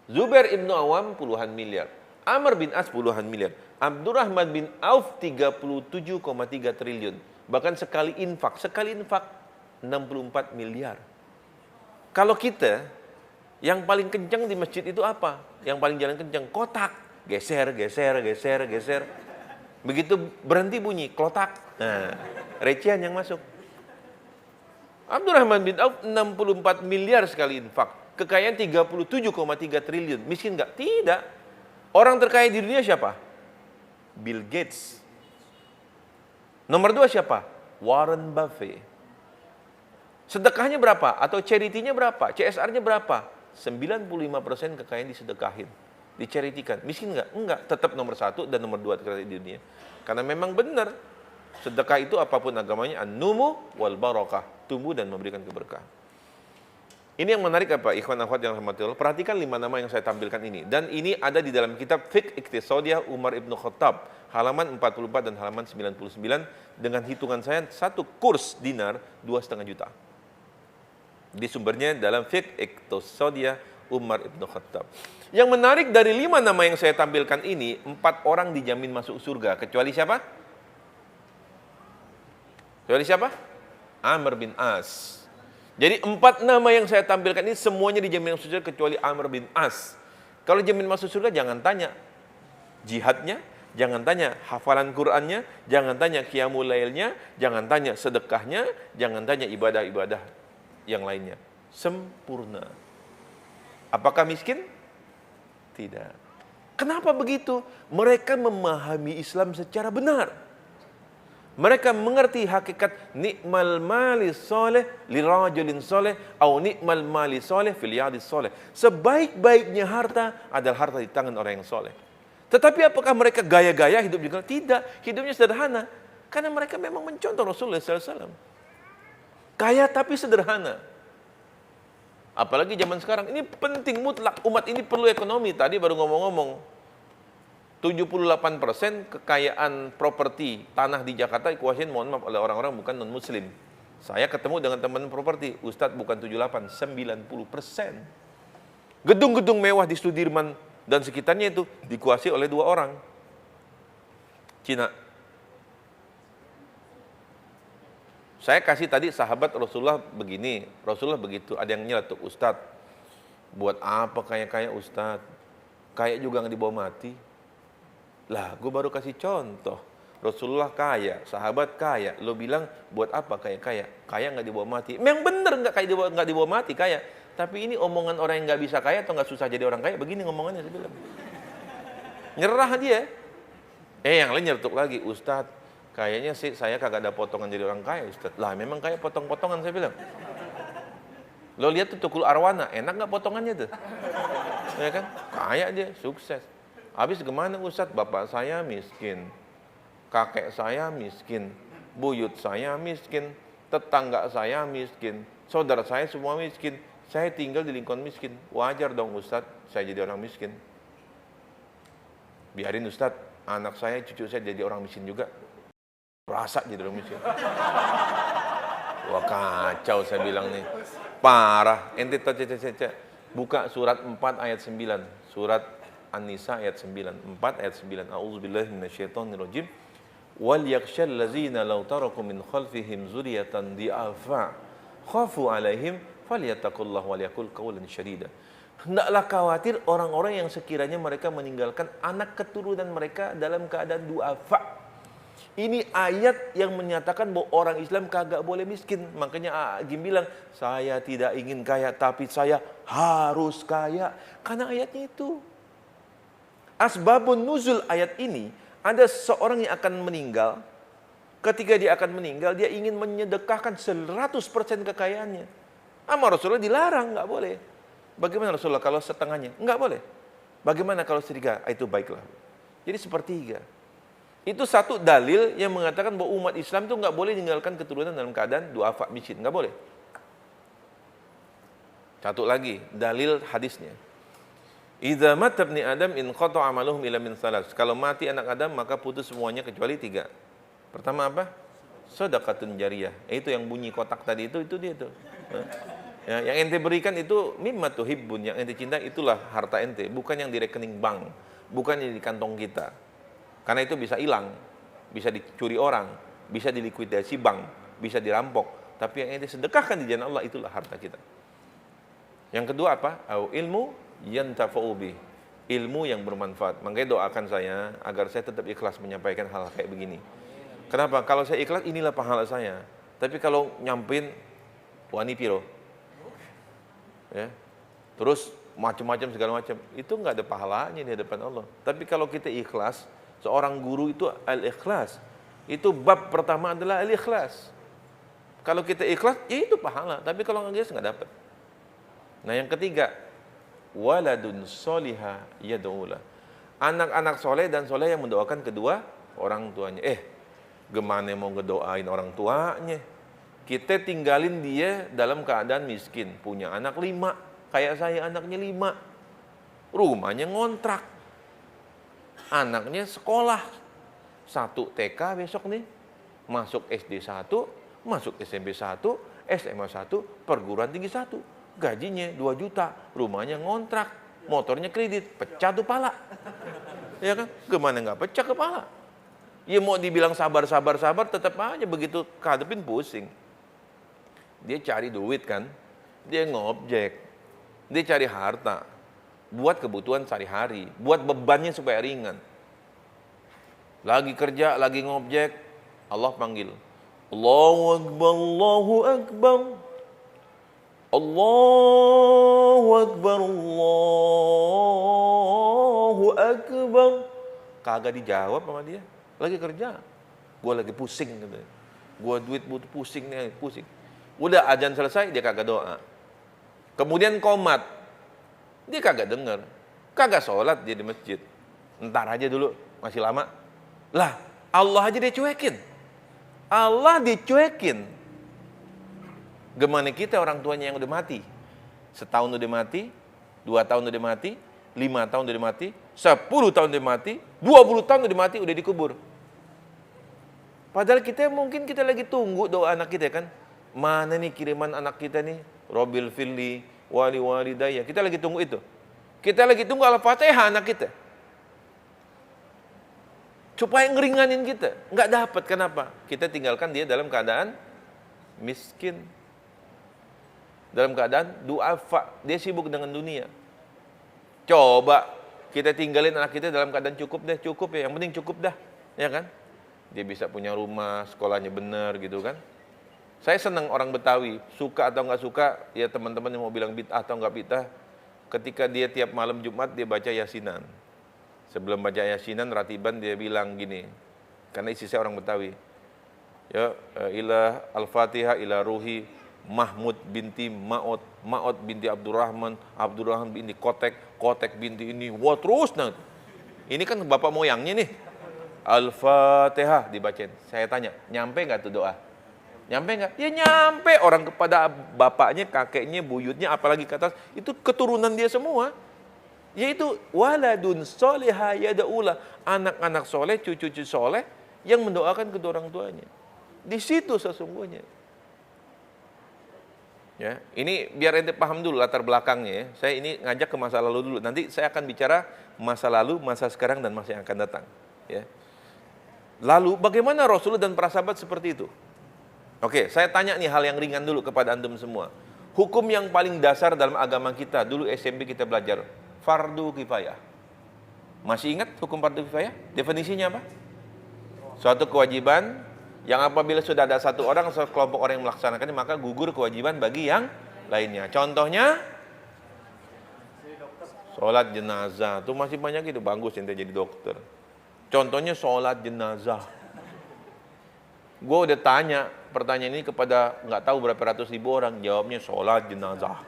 Zubair ibnu Awam puluhan miliar. Amr bin As puluhan miliar. Abdurrahman bin Auf 37,3 triliun. Bahkan sekali infak 64 miliar. Kalau kita, yang paling kencang di masjid itu apa? Yang paling jalan kencang, kotak. Geser. Begitu berhenti bunyi, klotak. Nah, recehan yang masuk. Abdurrahman bin Auf 64 miliar sekali infak. Kekayaan 37,3 triliun. Miskin enggak? Tidak. Orang terkaya di dunia siapa? Bill Gates. Nomor 2 siapa? Warren Buffett. Sedekahnya berapa? Atau charity-nya berapa? CSR-nya berapa? 95% kekayaan disedekahin. Diceritikan. Miskin enggak? Enggak. Tetap nomor 1 dan nomor 2 terkaya di dunia. Karena memang benar. Sedekah itu apapun agamanya, an-numu wal barakah, tumbuh dan memberikan keberkahan. Ini yang menarik apa, ikhwan akhwat yang rahmatullah. Perhatikan 5 nama yang saya tampilkan ini. Dan ini ada di dalam kitab Fiqh Iqtisadiyah Umar Ibn Khattab, halaman 44 dan halaman 99. Dengan hitungan saya, satu kurs dinar 2,5 juta. Di sumbernya dalam Fiqh Iqtisadiyah Umar Ibn Khattab. Yang menarik dari 5 nama yang saya tampilkan ini, 4 orang dijamin masuk surga. Kecuali siapa? Kecuali siapa? Amr bin As. Jadi 4 nama yang saya tampilkan ini semuanya dijamin masuk surga kecuali Amr bin As. Kalau jamin masuk surga jangan tanya jihadnya, jangan tanya hafalan Qur'annya, jangan tanya qiyamul lailnya, jangan tanya sedekahnya, jangan tanya ibadah-ibadah yang lainnya. Sempurna. Apakah miskin? Tidak. Kenapa begitu? Mereka memahami Islam secara benar. Mereka mengerti hakikat ni'mal mali soleh lirajulin soleh atau ni'mal mali soleh fil yadis soleh. Sebaik-baiknya harta adalah harta di tangan orang yang soleh. Tetapi apakah mereka gaya-gaya hidup juga? Tidak. Hidupnya sederhana. Karena mereka memang mencontoh Rasulullah SAW. Kaya tapi sederhana. Apalagi zaman sekarang. Ini penting mutlak. Umat ini perlu ekonomi. Tadi baru ngomong-ngomong. 78% kekayaan properti tanah di Jakarta dikuasain, mohon maaf, oleh orang-orang bukan non-muslim. Saya ketemu dengan teman properti, Ustadz bukan 78, 90%. Gedung-gedung mewah di Sudirman dan sekitarnya itu dikuasai oleh 2 orang. Cina. Saya kasih tadi sahabat Rasulullah begini, Rasulullah begitu, ada yang nyeletuk, Ustadz, buat apa kaya-kaya Ustadz? Kaya juga nggak dibawa mati. Lah, gue baru kasih contoh. Rasulullah kaya, sahabat kaya. Lo bilang, buat apa kaya-kaya? Kaya nggak dibawa mati. Memang bener nggak dibawa mati kaya. Tapi ini omongan orang yang nggak bisa kaya atau nggak susah jadi orang kaya. Begini ngomongannya, saya bilang. Nyerah dia. Yang lain nyertuk lagi. Ustadz, kayaknya sih saya kagak ada potongan jadi orang kaya, Ustadz. Lah, memang kaya potong-potongan, saya bilang. Lo lihat tuh Tukul Arwana, enak nggak potongannya tuh? Ya kan? Kaya dia, sukses. Habis gimana Ustadz? Bapak saya miskin, kakek saya miskin, buyut saya miskin, tetangga saya miskin, saudara saya semua miskin. Saya tinggal di lingkungan miskin. Wajar dong Ustadz, saya jadi orang miskin. Biarin Ustadz, anak saya, cucu saya jadi orang miskin juga. Rasa jadi orang miskin. Wah kacau saya bilang nih. Parah. Ente buka surat 4 ayat 9. Surat An-Nisa ayat 9, 4 ayat 9. A'udzubillahi minasyaitonirrajim. Wal yakhshal ladzina law taraku min khalfihim dzurriyyatan di'afa khafu 'alaihim falyattaqullah wal yaqul qawlan syadida. Hendaklah khawatir orang-orang yang sekiranya mereka meninggalkan anak keturunan mereka dalam keadaan du'afa. Ini ayat yang menyatakan bahwa orang Islam kagak boleh miskin. Makanya Agim bilang, saya tidak ingin kaya tapi saya harus kaya. Karena ayatnya itu. Asbabun nuzul ayat ini, ada seorang yang akan meninggal. Ketika dia akan meninggal, dia ingin menyedekahkan 100% kekayaannya. Ama Rasulullah dilarang, nggak boleh. Bagaimana Rasulullah kalau setengahnya? Nggak boleh. Bagaimana kalau sepertiga? Itu baiklah. Jadi sepertiga. Itu satu dalil yang mengatakan bahwa umat Islam itu nggak boleh meninggalkan keturunan dalam keadaan du'afa miskin. Nggak boleh. Satu lagi, dalil hadisnya. Idza mata ibni Adam in qata amaluhum illa min salas. Kalau mati anak Adam maka putus semuanya kecuali 3. Pertama apa? Shadaqatun jariyah. Itu yang bunyi kotak tadi itu dia tuh. Ya, yang ente berikan itu mimma tuhibbun, yang ente cinta itulah harta ente, bukan yang di rekening bank, bukan yang di kantong kita. Karena itu bisa hilang, bisa dicuri orang, bisa dilikuidasi bank, bisa dirampok. Tapi yang ente sedekahkan di jalan Allah itulah harta kita. Yang kedua apa? Au ilmu yantafa'u bih, ilmu yang bermanfaat. Makanya doakan saya agar saya tetap ikhlas menyampaikan hal kayak begini. Kenapa? Kalau saya ikhlas inilah pahala saya. Tapi kalau nyampein wani piro, ya, terus macam-macam segala macam, itu nggak ada pahalanya di hadapan Allah. Tapi kalau kita ikhlas, seorang guru itu al-ikhlas. Itu bab pertama adalah al-ikhlas. Kalau kita ikhlas, ya itu pahala. Tapi kalau nggak ikhlas nggak dapat. Nah yang ketiga, waladun soliha yad'ulah. Anak-anak soleh dan soleh yang mendoakan kedua orang tuanya. Gimana mau ngedoain orang tuanya? Kita tinggalin dia dalam keadaan miskin. Punya anak 5. Kayak saya anaknya 5. Rumahnya ngontrak. Anaknya sekolah. 1 TK besok nih. Masuk SD 1. Masuk SMP 1. SMA 1. Perguruan tinggi 1. Gajinya 2 juta. Rumahnya ngontrak. Motornya kredit. Pecah tuh pala. Ya kan? Gimana nggak pecah kepala? Ya mau dibilang sabar, tetap aja begitu kadepin pusing. Dia cari duit kan, dia ngobjek, dia cari harta, buat kebutuhan sehari-hari, buat bebannya supaya ringan. Lagi kerja, lagi ngobjek, Allah panggil. Allahu Akbar, Allahu Akbar. Allahu Akbar, Allahu Akbar. Kagak dijawab sama dia, lagi kerja. Gua lagi pusing katanya. Gua duit butuh pusing nih, pusing. Udah azan selesai, dia kagak doa. Kemudian qomat. Dia kagak dengar. Kagak sholat dia di masjid. Ntar aja dulu, masih lama. Lah, Allah aja dia cuekin. Allah dicuekin. Gimana kita orang tuanya yang udah mati? Setahun udah mati, 2 tahun udah mati, 5 tahun udah mati, 10 tahun udah mati, 20 tahun udah mati, udah dikubur. Padahal kita mungkin kita lagi tunggu doa anak kita kan. Mana nih kiriman anak kita nih? Robil Fili, Wali Walidaya. Kita lagi tunggu itu. Kita lagi tunggu Al-Fatihah anak kita. Supaya ngeringanin kita. Nggak dapat, kenapa? Kita tinggalkan dia dalam keadaan miskin. Dalam keadaan du'afa. Dia sibuk dengan dunia. Coba kita tinggalin anak kita dalam keadaan cukup deh. Cukup ya, yang penting cukup dah. Ya kan? Dia bisa punya rumah, sekolahnya benar gitu kan. Saya senang orang Betawi, suka atau nggak suka, ya teman-teman yang mau bilang bid'ah atau nggak bid'ah, ketika dia tiap malam Jumat dia baca Yasinan. Sebelum baca Yasinan, ratiban dia bilang gini, karena isi saya orang Betawi, ya ilah Al-Fatihah ila ruhi Mahmud binti Ma'ot, Ma'ot binti Abdurrahman, Abdurrahman binti Kotek, Kotek binti ini, wah terus nah. Ini kan bapak moyangnya nih. Al-Fatihah dibacain. Saya tanya, nyampe nggak tuh doa? Nyampe nggak? Ya nyampe. Orang kepada bapaknya, kakeknya, buyutnya, apalagi ke atas, itu keturunan dia semua. Yaitu waladun soleha yada'ula. Anak-anak soleh, cucu-cucu soleh, yang mendoakan kedua orang tuanya. Di situ sesungguhnya. Ya, ini biar ente paham dulu latar belakangnya ya. Saya ini ngajak ke masa lalu dulu. Nanti saya akan bicara masa lalu, masa sekarang, dan masa yang akan datang. Ya. Lalu bagaimana Rasulullah dan para sahabat seperti itu? Oke, saya tanya nih hal yang ringan dulu kepada antum semua. Hukum yang paling dasar dalam agama kita, dulu SMP kita belajar, fardu kifayah. Masih ingat hukum fardu kifayah? Definisinya apa? Suatu kewajiban yang apabila sudah ada satu orang atau kelompok orang yang melaksanakannya, maka gugur kewajiban bagi yang lainnya. Contohnya, sholat jenazah. Itu masih banyak itu, bagus ente jadi dokter. Contohnya sholat jenazah. Gue udah tanya pertanyaan ini kepada nggak tahu berapa ratus ribu orang, jawabnya sholat jenazah.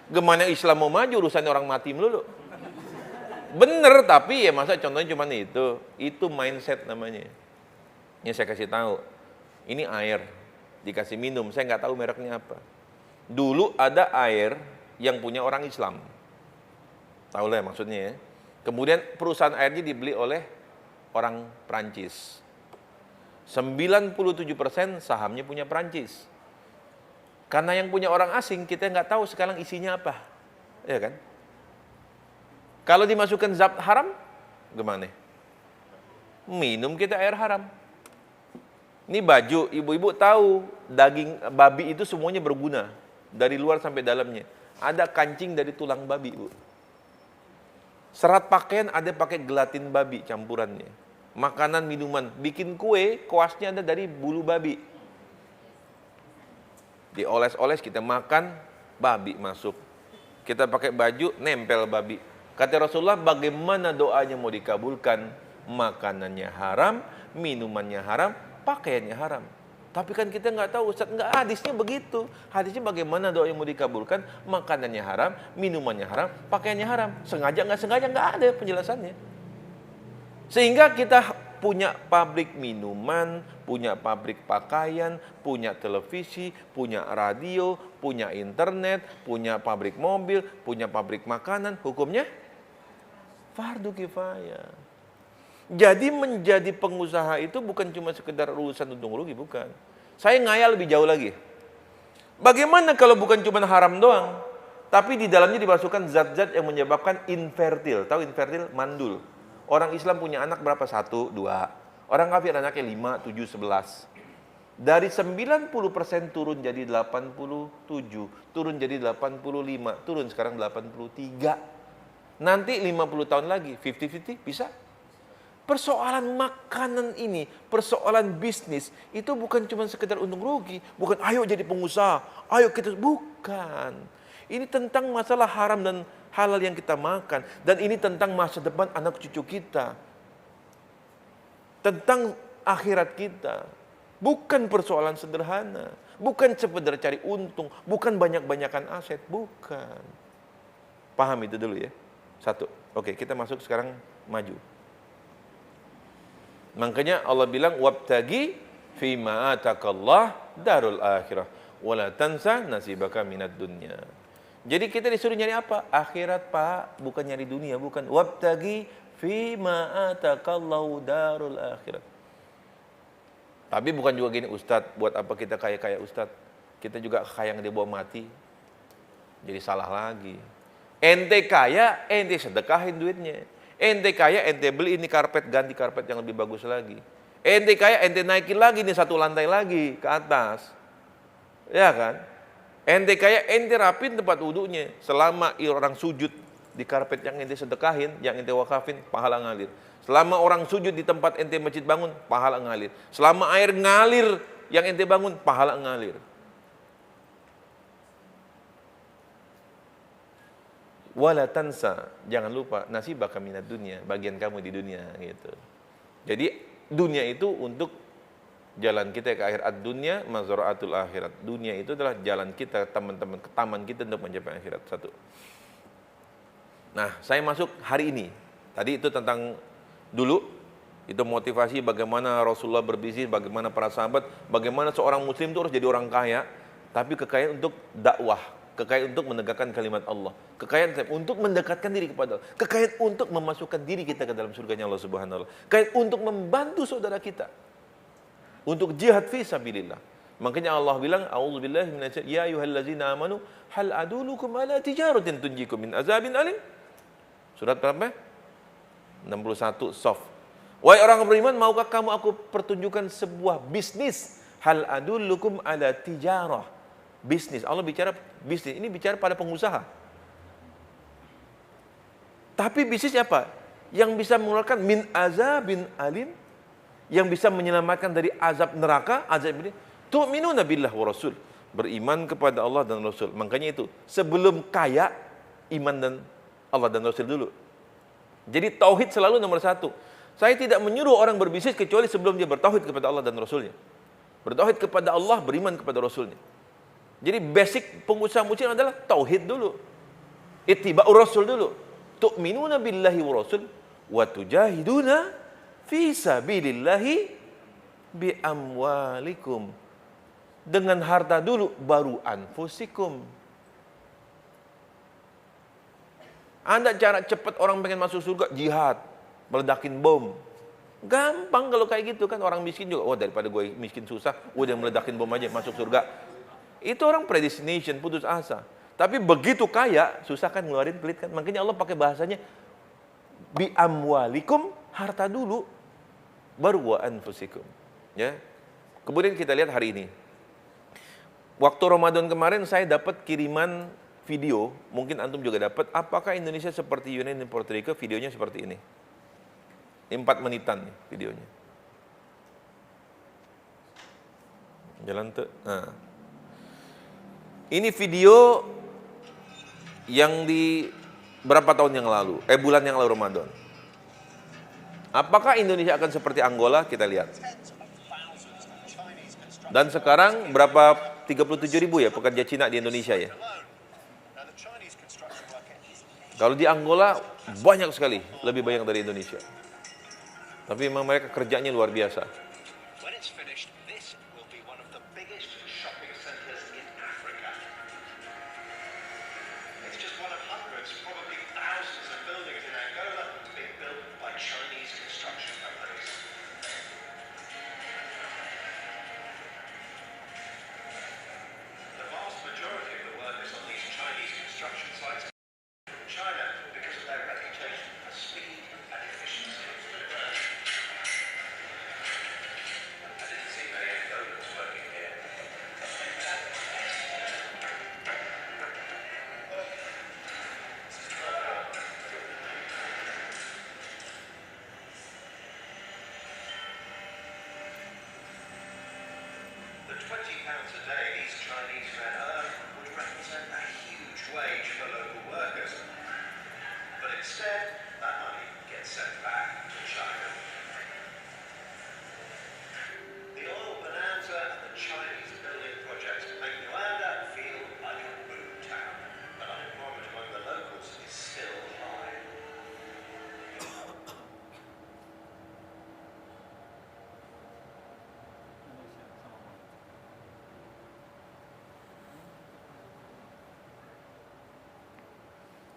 Gimana Islam mau maju urusan orang mati melulu? Bener, tapi ya masa contohnya cuma itu mindset namanya. Ini saya kasih tahu, ini air dikasih minum, saya nggak tahu mereknya apa. Dulu ada air yang punya orang Islam, tahu lah maksudnya ya. Kemudian perusahaan airnya dibeli oleh orang Prancis. 97% sahamnya punya Prancis. Karena yang punya orang asing, kita nggak tahu sekarang isinya apa, ya kan? Kalau dimasukkan zat haram, gimana? Minum kita air haram. Ini baju, ibu-ibu tahu daging babi itu semuanya berguna dari luar sampai dalamnya. Ada kancing dari tulang babi, Bu. Serat pakaian ada pakai gelatin babi campurannya. Makanan, minuman, bikin kue, kuasnya ada dari bulu babi. Dioles-oles kita makan, babi masuk. Kita pakai baju, nempel babi. Kata Rasulullah, bagaimana doanya mau dikabulkan? Makanannya haram, minumannya haram, pakaiannya haram. Tapi kan kita nggak tahu, Ustaz, nggak, hadisnya begitu. Hadisnya bagaimana doa yang mau dikabulkan? Makanannya haram, minumannya haram, pakaiannya haram. Sengaja nggak ada penjelasannya. Sehingga kita punya pabrik minuman, punya pabrik pakaian, punya televisi, punya radio, punya internet, punya pabrik mobil, punya pabrik makanan, hukumnya fardu kifayah. Jadi menjadi pengusaha itu bukan cuma sekedar urusan untung rugi, bukan. Saya ngayal lebih jauh lagi. Bagaimana kalau bukan cuma haram doang, tapi di dalamnya dimasukkan zat-zat yang menyebabkan infertil. Tahu infertil? Mandul. Orang Islam punya anak berapa? 1, 2. Orang kafir anaknya 5, 7, 11. Dari 90% turun jadi 87, turun jadi 85, turun sekarang 83. Nanti 50 tahun lagi, 50-50 bisa. Persoalan makanan ini, persoalan bisnis, itu bukan cuma sekedar untung rugi. Bukan ayo jadi pengusaha, ayo kita, bukan. Ini tentang masalah haram dan halal yang kita makan. Dan ini tentang masa depan anak cucu kita. Tentang akhirat kita. Bukan persoalan sederhana. Bukan sekedar cari untung. Bukan banyak-banyakan aset. Bukan. Paham itu dulu ya. 1. Oke, kita masuk sekarang maju. Makanya Allah bilang wabtagi fima atakallah darul akhirah wala tansa nasibaka minad dunya. Jadi kita disuruh nyari apa? Akhirat, Pak, bukan nyari dunia, bukan. Wabtagi fima atakallahu darul akhirah. Tapi bukan juga gini, Ustadz, buat apa kita kaya-kaya Ustadz? Kita juga kaya yang dibawa mati. Jadi salah lagi. Ente kaya, ente sedekahin duitnya. Ente kaya, ente beli ini karpet, ganti karpet yang lebih bagus lagi. Ente kaya, ente naikin lagi nih 1 lantai lagi ke atas. Ya kan? Ente kaya, ente rapin tempat wudunya. Selama orang sujud di karpet yang ente sedekahin, yang ente wakafin, pahala ngalir. Selama orang sujud di tempat ente masjid bangun, pahala ngalir. Selama air ngalir yang ente bangun, pahala ngalir. Wala tansa, jangan lupa nasibaka minad dunya, bagian kamu di dunia gitu. Jadi dunia itu untuk jalan kita ke akhirat. Dunia mazra'atul akhirat. Dunia itu adalah jalan kita, teman-teman, ke taman kita untuk mencapai akhirat. 1. Nah, saya masuk hari ini. Tadi itu tentang dulu, itu motivasi bagaimana Rasulullah berbisnis, bagaimana para sahabat, bagaimana seorang muslim itu harus jadi orang kaya, tapi kekayaan untuk dakwah, kekayaan untuk menegakkan kalimat Allah, kekayaan untuk mendekatkan diri kepada Allah, kekayaan untuk memasukkan diri kita ke dalam surganya Allah Subhanahu wa taala, kekayaan untuk membantu saudara kita, untuk jihad fi sabilillah. Makanya Allah bilang, a'udzubillahi minasyaitonir rajim, ya ayyuhallazina amanu hal adulukum ala tijaratin tunjikum min azabin alim. Surat berapa? 61 Sof. Wahai orang beriman, maukah kamu aku pertunjukkan sebuah bisnis? Hal adulukum ala tijarah. Bisnis. Allah bicara bisnis. Ini bicara pada pengusaha. Tapi bisnisnya apa? Yang bisa mengeluarkan min azabin alim, yang bisa menyelamatkan dari azab neraka, azab ini. Tu'minuna billah wa rasul. Beriman kepada Allah dan Rasul. Makanya itu, sebelum kaya, iman dan Allah dan Rasul dulu. Jadi tauhid selalu nomor 1. Saya tidak menyuruh orang berbisnis kecuali sebelum dia bertauhid kepada Allah dan Rasulnya. Bertauhid kepada Allah, beriman kepada Rasulnya. Jadi basic pengusaha muslim adalah tauhid dulu. Ittiba'ur Rasul dulu. Tu'minuna billahi wa rasul wa tujahiduna fi sabilillahi bi amwalikum. Dengan harta dulu, baru anfusikum. Anda cara cepat orang pengen masuk surga, jihad, meledakin bom. Gampang kalau kayak gitu kan, orang miskin juga, oh daripada gue miskin susah, udah meledakin bom aja masuk surga. Itu orang predestination, putus asa. Tapi begitu kaya, susah kan ngeluarin, pelit kan. Makanya Allah pakai bahasanya bi amwalikum, harta dulu, baru wa anfusikum. Ya. Kemudian kita lihat hari ini. Waktu Ramadan kemarin saya dapat kiriman video, mungkin antum juga dapat. Apakah Indonesia seperti Yunani dan Puerto Rico? Videonya seperti ini. 4 menitan nih videonya. Jalan tuh. Nah. Ini video yang di berapa tahun yang lalu, bulan yang lalu Ramadan. Apakah Indonesia akan seperti Angola? Kita lihat. Dan sekarang berapa? 37.000 ya pekerja Cina di Indonesia ya. Kalau di Angola banyak sekali, lebih banyak dari Indonesia. Tapi memang mereka kerjanya luar biasa. When it's finished, this will be one of the biggest shopping centers in Africa. It's just one of hundreds, probably thousands of buildings in Angola being built by Chinese construction companies. The vast majority of the workers on these Chinese construction sites are from China because of their reputation for speed and efficiency. I didn't see many Angolans working here. The £20 a day these Chinese men earn would represent a huge wage for local workers. But instead, that money gets sent back to China. The oil bonanza and the Chinese building projects make Luanda feel like a boom town. But unemployment among the locals is still high.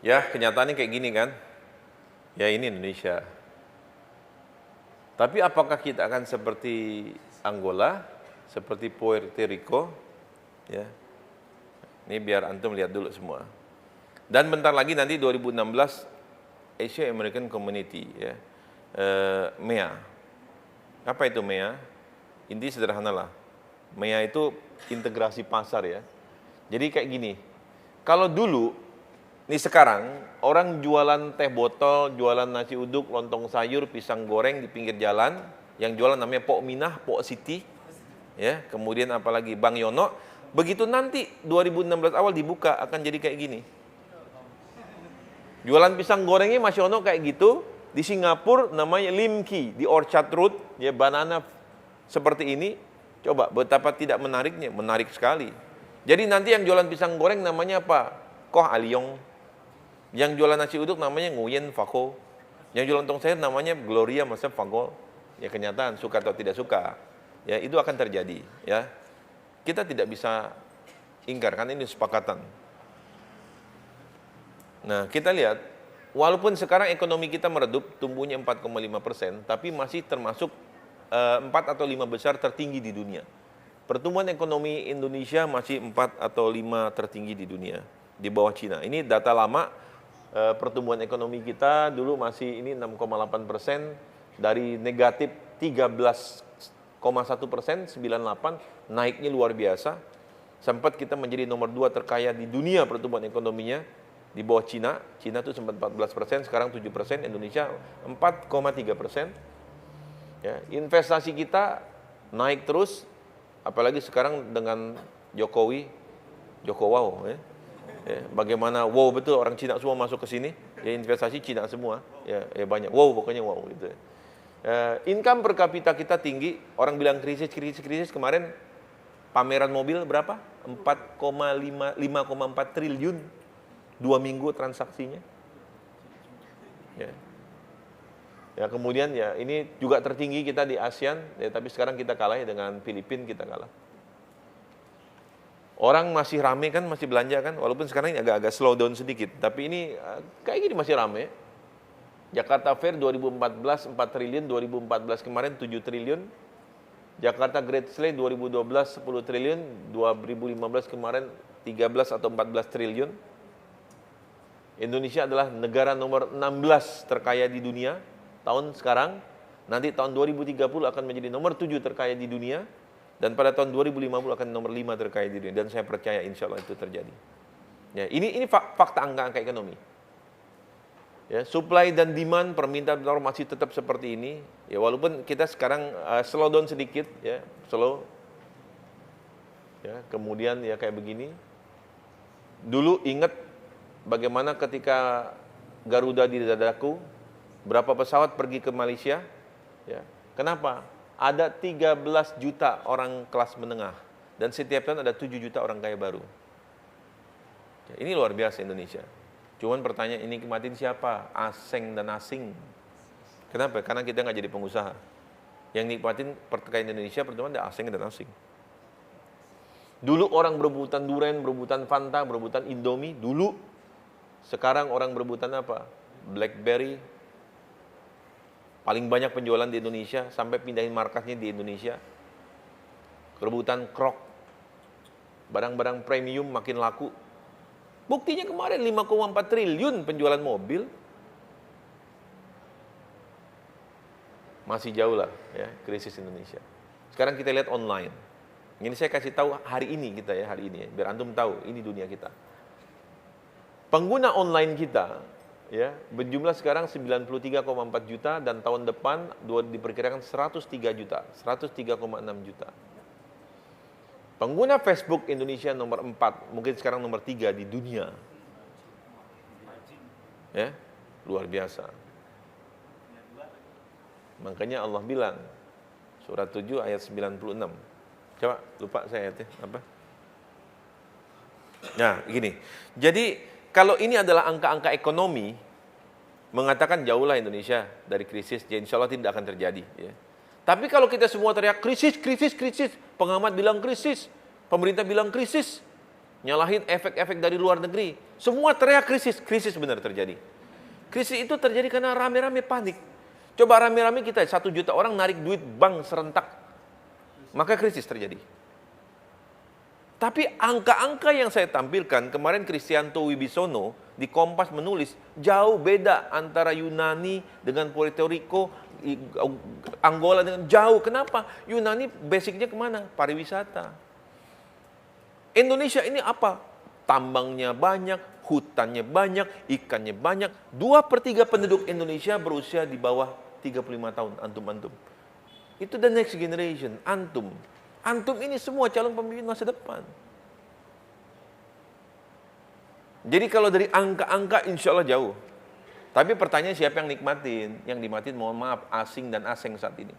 Ya, kenyataannya kayak gini kan. Ya, ini Indonesia. Tapi apakah kita akan seperti Angola, seperti Puerto Rico? Ya. Ini biar antum lihat dulu semua. Dan bentar lagi nanti 2016 Asia American Community, ya. MEA. Apa itu MEA? Inti sederhanalah. MEA itu integrasi pasar ya. Jadi kayak gini. Kalau dulu nih sekarang orang jualan teh botol, jualan nasi uduk, lontong sayur, pisang goreng di pinggir jalan, yang jualan namanya Pok Minah, Pok Siti, ya. Kemudian apalagi Bang Yono. Begitu nanti 2016 awal dibuka akan jadi kayak gini. Jualan pisang gorengnya Mas Yono kayak gitu. Di Singapura namanya Lim Ki, di Orchard Road, ya, banana seperti ini. Coba betapa tidak menariknya, menarik sekali. Jadi nanti yang jualan pisang goreng namanya apa? Koh Aliong. Yang jualan nasi uduk namanya Nguyen Fako. Yang jualan lontong sayur namanya Gloria Masep Fako. Ya, kenyataan, suka atau tidak suka, ya itu akan terjadi. Ya, kita tidak bisa ingkar, kan ini kesepakatan. Nah, kita lihat, walaupun sekarang ekonomi kita meredup, tumbuhnya 4,5%, tapi masih termasuk 4 atau 5 besar tertinggi di dunia. Pertumbuhan ekonomi Indonesia masih 4 atau 5 tertinggi di dunia, di bawah Cina. Ini data lama. Pertumbuhan ekonomi kita dulu masih ini 6,8%, dari negatif 13,1%, 98, naiknya luar biasa. Sempat kita menjadi nomor 2 terkaya di dunia pertumbuhan ekonominya, di bawah Cina. Cina itu sempat 14%, sekarang 7%, Indonesia 4,3%. Ya, investasi kita naik terus, apalagi sekarang dengan Jokowi, wow, ya. Ya, bagaimana wow betul orang Cina semua masuk ke sini, ya investasi Cina semua, ya banyak, wow pokoknya wow gitu. Income per kapita kita tinggi, orang bilang krisis kemarin pameran mobil berapa? 5,4 triliun, 2 minggu transaksinya. Ya. Ya, kemudian ya ini juga tertinggi kita di ASEAN, ya, tapi sekarang kita kalah ya, dengan Filipina kita kalah. Orang masih rame kan, masih belanja kan, walaupun sekarang ini agak-agak slow down sedikit, tapi ini kayak gini masih rame. Jakarta Fair 2014 4 triliun, 2014 kemarin 7 triliun. Jakarta Great Sale 2012 10 triliun, 2015 kemarin 13 atau 14 triliun. Indonesia adalah negara nomor 16 terkaya di dunia tahun sekarang. Nanti tahun 2030 akan menjadi nomor 7 terkaya di dunia. Dan pada tahun 2050 akan nomor 5 terkaya di dunia. Dan saya percaya insya Allah itu terjadi. Ya, ini fakta angka-angka ekonomi. Ya, supply dan demand, permintaan masih tetap seperti ini. Ya, walaupun kita sekarang slow down sedikit, ya, slow. Ya, kemudian ya kayak begini. Dulu ingat bagaimana ketika Garuda di dadaku, berapa pesawat pergi ke Malaysia? Ya, kenapa? Ada 13 juta orang kelas menengah, dan setiap tahun ada 7 juta orang kaya baru. Ya, ini luar biasa Indonesia. Cuman pertanyaan, ini nikmatin siapa? Asing dan asing. Kenapa? Karena kita nggak jadi pengusaha. Yang nikmatin pertikaian Indonesia pertemuan ada asing dan asing. Dulu orang berebutan durian, berebutan Fanta, berebutan Indomie. Dulu. Sekarang orang berebutan apa? BlackBerry. Paling banyak penjualan di Indonesia, sampai pindahin markasnya di Indonesia. Rebutan Crocs. Barang-barang premium makin laku. Buktinya kemarin 5,4 triliun penjualan mobil. Masih jauh lah ya krisis Indonesia. Sekarang kita lihat online. Ini saya kasih tahu hari ini kita ya, hari ini ya, biar antum tahu ini dunia kita. Pengguna online kita ya berjumlah sekarang 93,4 juta dan tahun depan diperkirakan 103 juta, 103,6 juta. Pengguna Facebook Indonesia nomor 4, mungkin sekarang nomor 3 di dunia. Ya, luar biasa. Makanya Allah bilang, surat 7 ayat 96. Coba, lupa saya ayatnya, apa? Nah, gini. Jadi, kalau ini adalah angka-angka ekonomi, mengatakan jauhlah Indonesia dari krisis, jadi insya Allah tidak akan terjadi. Ya. Tapi kalau kita semua teriak krisis, krisis, krisis, pengamat bilang krisis, pemerintah bilang krisis, nyalahin efek-efek dari luar negeri, semua teriak krisis, krisis benar terjadi. Krisis itu terjadi karena rame-rame panik. Coba rame-rame kita, 1 juta orang narik duit bank serentak, maka krisis terjadi. Tapi angka-angka yang saya tampilkan, kemarin Kristianto Wibisono di Kompas menulis, jauh beda antara Yunani dengan Puerto Rico, Angola dengan jauh. Kenapa? Yunani basicnya kemana? Pariwisata. Indonesia ini apa? Tambangnya banyak, hutannya banyak, ikannya banyak. 2/3 penduduk Indonesia berusia di bawah 35 tahun, antum-antum. Itu the next generation, antum. Antum ini semua calon pemimpin masa depan. Jadi kalau dari angka-angka insya Allah jauh. Tapi pertanyaan siapa yang nikmatin? Yang nikmatin mohon maaf asing dan asing saat ini.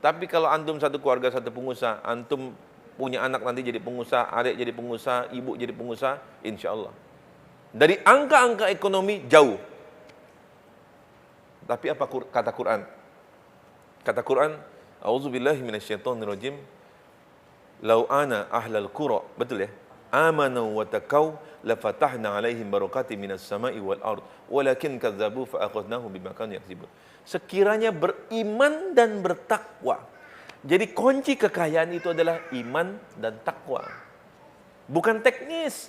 Tapi kalau antum satu keluarga, satu pengusaha, antum punya anak nanti jadi pengusaha, adik jadi pengusaha, ibu jadi pengusaha, insya Allah. Dari angka-angka ekonomi jauh. Tapi apa kata Quran? Kata Quran, A'udzubillahi minasyaitonirrajim. Lau ana ahlal qura, betul ya? Amanu wa taqaw la fatahna 'alaihim barakatin minas sama'i wal ard, walakin kadzabu fa akhadnahum bima kanu yaksibun. Sekiranya beriman dan bertakwa. Jadi kunci kekayaan itu adalah iman dan takwa. Bukan teknis.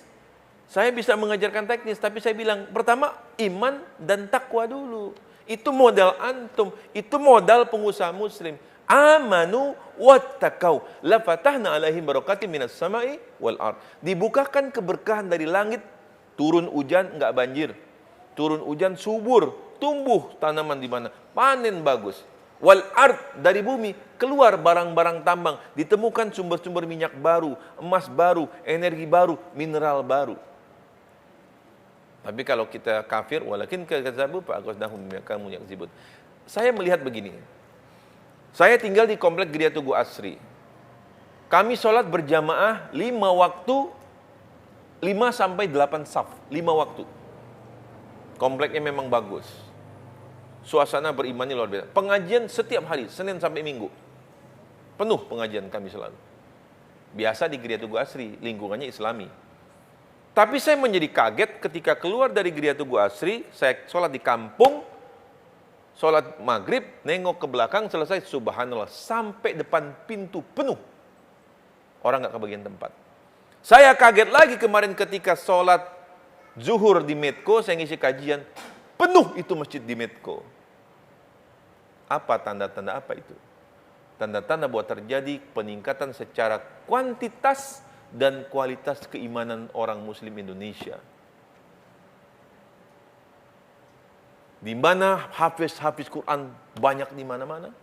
Saya bisa mengajarkan teknis, tapi saya bilang pertama iman dan takwa dulu. Itu modal antum, itu modal pengusaha muslim. Amanu wattaqau la fatahna 'alaihim barakatin minas sama'i wal ard. Dibukakan keberkahan dari langit, turun hujan enggak banjir. Turun hujan subur, tumbuh tanaman di mana, panen bagus. Wal ard, dari bumi keluar barang-barang tambang, ditemukan sumber-sumber minyak baru, emas baru, energi baru, mineral baru. Tapi kalau kita kafir, walakin kadzabu fa aqadnahum bima kanu yaksibun. Saya melihat begini. Saya tinggal di komplek Geria Tugu Asri. Kami sholat berjamaah 5 waktu, 5 sampai 8 saf, 5 waktu. Kompleknya memang bagus. Suasana berimannya luar biasa. Pengajian setiap hari, Senin sampai Minggu. Penuh pengajian kami selalu. Biasa di Geria Tugu Asri, lingkungannya Islami. Tapi saya menjadi kaget ketika keluar dari Geria Tugu Asri, saya sholat di kampung, sholat maghrib, nengok ke belakang, selesai, subhanallah, sampai depan pintu penuh. Orang nggak kebagian tempat. Saya kaget lagi kemarin ketika sholat zuhur di Medco, saya ngisi kajian, penuh itu masjid di Medco. Apa tanda-tanda apa itu? Tanda-tanda bahwa terjadi peningkatan secara kuantitas dan kualitas keimanan orang muslim Indonesia. Di mana hafiz-hafiz Quran banyak di mana-mana.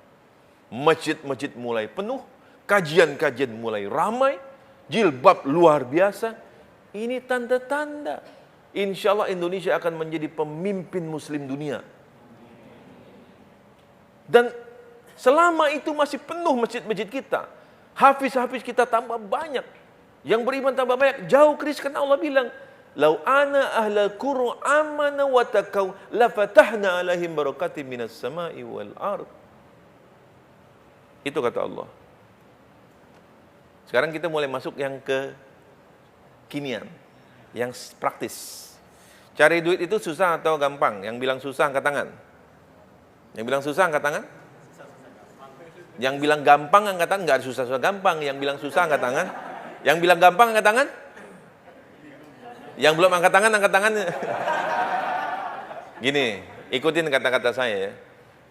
Masjid-masjid mulai penuh, kajian-kajian mulai ramai, jilbab luar biasa. Ini tanda-tanda insya Allah Indonesia akan menjadi pemimpin muslim dunia. Dan selama itu masih penuh masjid-masjid kita, hafiz-hafiz kita tambah banyak, yang beriman tambah banyak, jauh krisis. Karena Allah bilang, "Lau ana ahlal qura amana wa taqaw la fatahna 'alaihim barakatim minas sama'i wal ard." Itu kata Allah. Sekarang kita mulai masuk yang kekinian, yang praktis. Cari duit itu susah atau gampang? Yang bilang susah angkat tangan. Yang bilang susah angkat tangan. Yang bilang gampang angkat tangan. Enggak susah-susah gampang. Yang bilang susah angkat tangan. Yang bilang gampang angkat tangan. Yang belum angkat tangan, angkat tangan. Gini, ikutin kata-kata saya ya.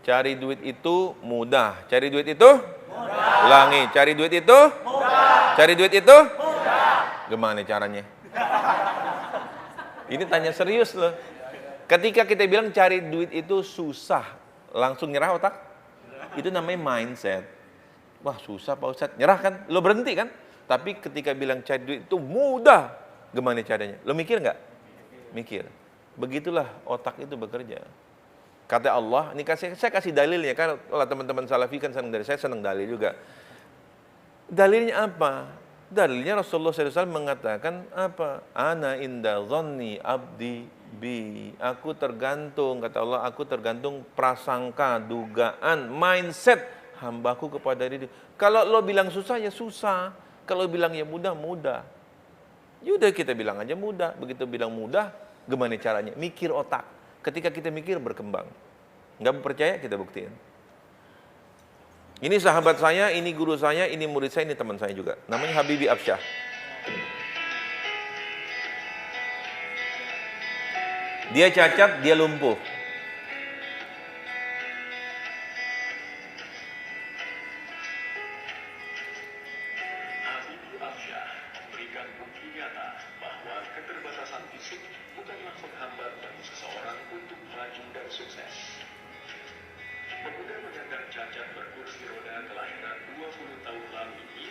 Cari duit itu mudah. Cari duit itu mudah. Ulangi, cari duit itu mudah. Cari duit itu mudah. Gimana caranya? Ini tanya serius loh. Ketika kita bilang cari duit itu susah, langsung nyerah otak? Itu namanya mindset. Wah susah Pak Ustadz, nyerah kan? Lo berhenti kan? Tapi ketika bilang cari duit itu mudah, gimana caranya? Lo mikir nggak? Mikir. Begitulah otak itu bekerja. Kata Allah, ini saya kasih dalilnya, kan kalau teman-teman salafi kan senang dari saya senang dalil juga. Dalilnya apa? Dalilnya Rasulullah SAW mengatakan apa? Ana inda dhanni abdi bi. Aku tergantung, kata Allah, aku tergantung prasangka, dugaan, mindset hambaku kepada diri. Kalau lo bilang susah, ya susah. Kalau bilang ya mudah, mudah. Yaudah kita bilang aja mudah. Begitu bilang mudah, gimana caranya? Mikir otak. Ketika kita mikir, berkembang. Nggak percaya, kita buktiin. Ini sahabat saya, ini guru saya, ini murid saya, ini teman saya juga. Namanya Habibie Absyah. Dia cacat, dia lumpuh. Habibie Absyah memberikan bukti nyata bahwa keterbatasan fisik bukanlah penghambat bagi seseorang untuk maju dan sukses. Pemuda penyandang cacat berkursi roda kelahiran 20 tahun lalu ini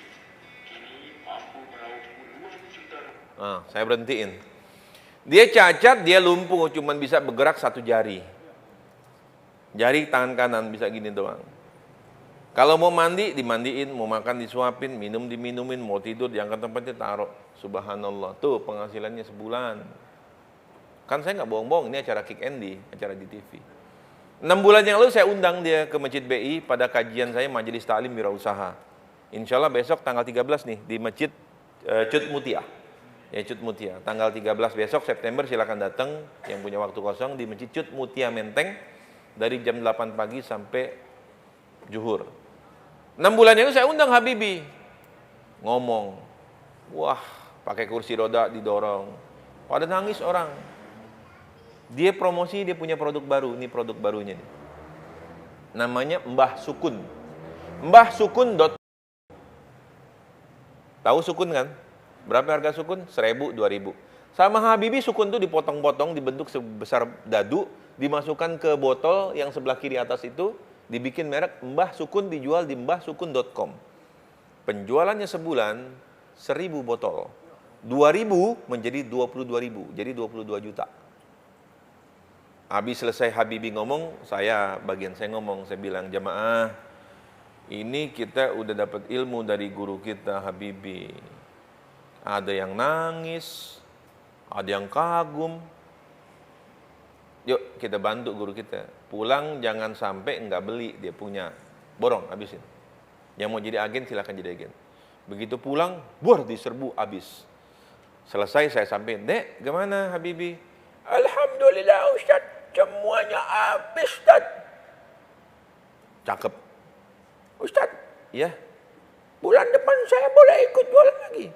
kini mampu meraup puluhan juta rupiah. Saya berhentiin. Dia cacat, dia lumpuh, cuman bisa bergerak satu jari. Jari tangan kanan bisa gini doang. Kalau mau mandi, dimandiin, mau makan disuapin, minum diminumin, mau tidur diangkat tempatnya taruh. Subhanallah, tuh penghasilannya sebulan. Kan saya nggak bohong-bohong, ini acara Kick Andy, acara di TV. 6 bulan yang lalu saya undang dia ke Masjid BI pada kajian saya Majelis Ta'lim Wirausaha. Insya Allah besok tanggal 13 nih di Masjid Cut Mutia. Ya Cut Mutia. Tanggal 13 besok September silakan datang yang punya waktu kosong di Masjid Cut Mutia Menteng dari jam 8 pagi sampai zuhur. 6 bulan yang lalu saya undang Habibie. Ngomong. Wah, pakai kursi roda didorong. Pada nangis orang. Dia promosi, dia punya produk baru. Ini produk barunya nih. Namanya Mbah Sukun. Mbahsukun.com. Tahu sukun kan? Berapa harga sukun? 1.000, 2.000. Sama Habibie sukun itu dipotong-potong, dibentuk sebesar dadu, dimasukkan ke botol yang sebelah kiri atas itu, dibikin merek Mbah Sukun, dijual di mbahsukun.com. Penjualannya sebulan 1.000 botol. 2.000 menjadi 22.000, jadi 22 juta. Habis selesai Habibie ngomong, bagian saya ngomong, saya bilang, jamaah, ini kita udah dapat ilmu dari guru kita Habibie. Ada yang nangis, ada yang kagum. Yuk kita bantu guru kita. Pulang jangan sampai nggak beli, dia punya. Borong, habisin. Yang mau jadi agen silakan jadi agen. Begitu pulang, diserbu, habis. Selesai saya sampein, Dek, gimana Habibie? Alhamdulillah Ustaz, semuanya habis Ustaz. Cakep. Ustaz, ya. Bulan depan saya boleh ikut jualan lagi.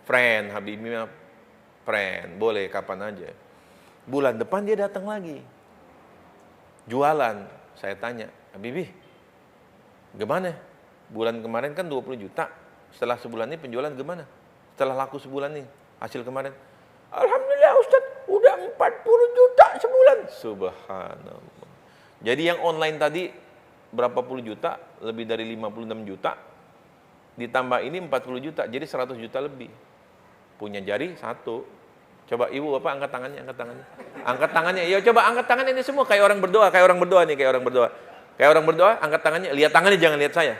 Friend, Habibie friend, boleh kapan aja. Bulan depan dia datang lagi. Jualan. Saya tanya, Habibie, gimana? Bulan kemarin kan 20 juta. Setelah sebulan ini penjualan gimana? Setelah laku sebulan ini, hasil kemarin. Alhamdulillah Ustaz, udah 40 juta sebulan. Subhanallah. Jadi yang online tadi berapa puluh juta, lebih dari 56 juta, ditambah ini 40 juta, jadi 100 juta lebih. Punya jari satu. Coba ibu bapak angkat tangannya, angkat tangannya. Angkat tangannya, ya coba angkat tangannya ini semua, kayak orang berdoa, kayak orang berdoa nih, kayak orang berdoa. Kayak orang berdoa, angkat tangannya, lihat tangannya, jangan lihat saya.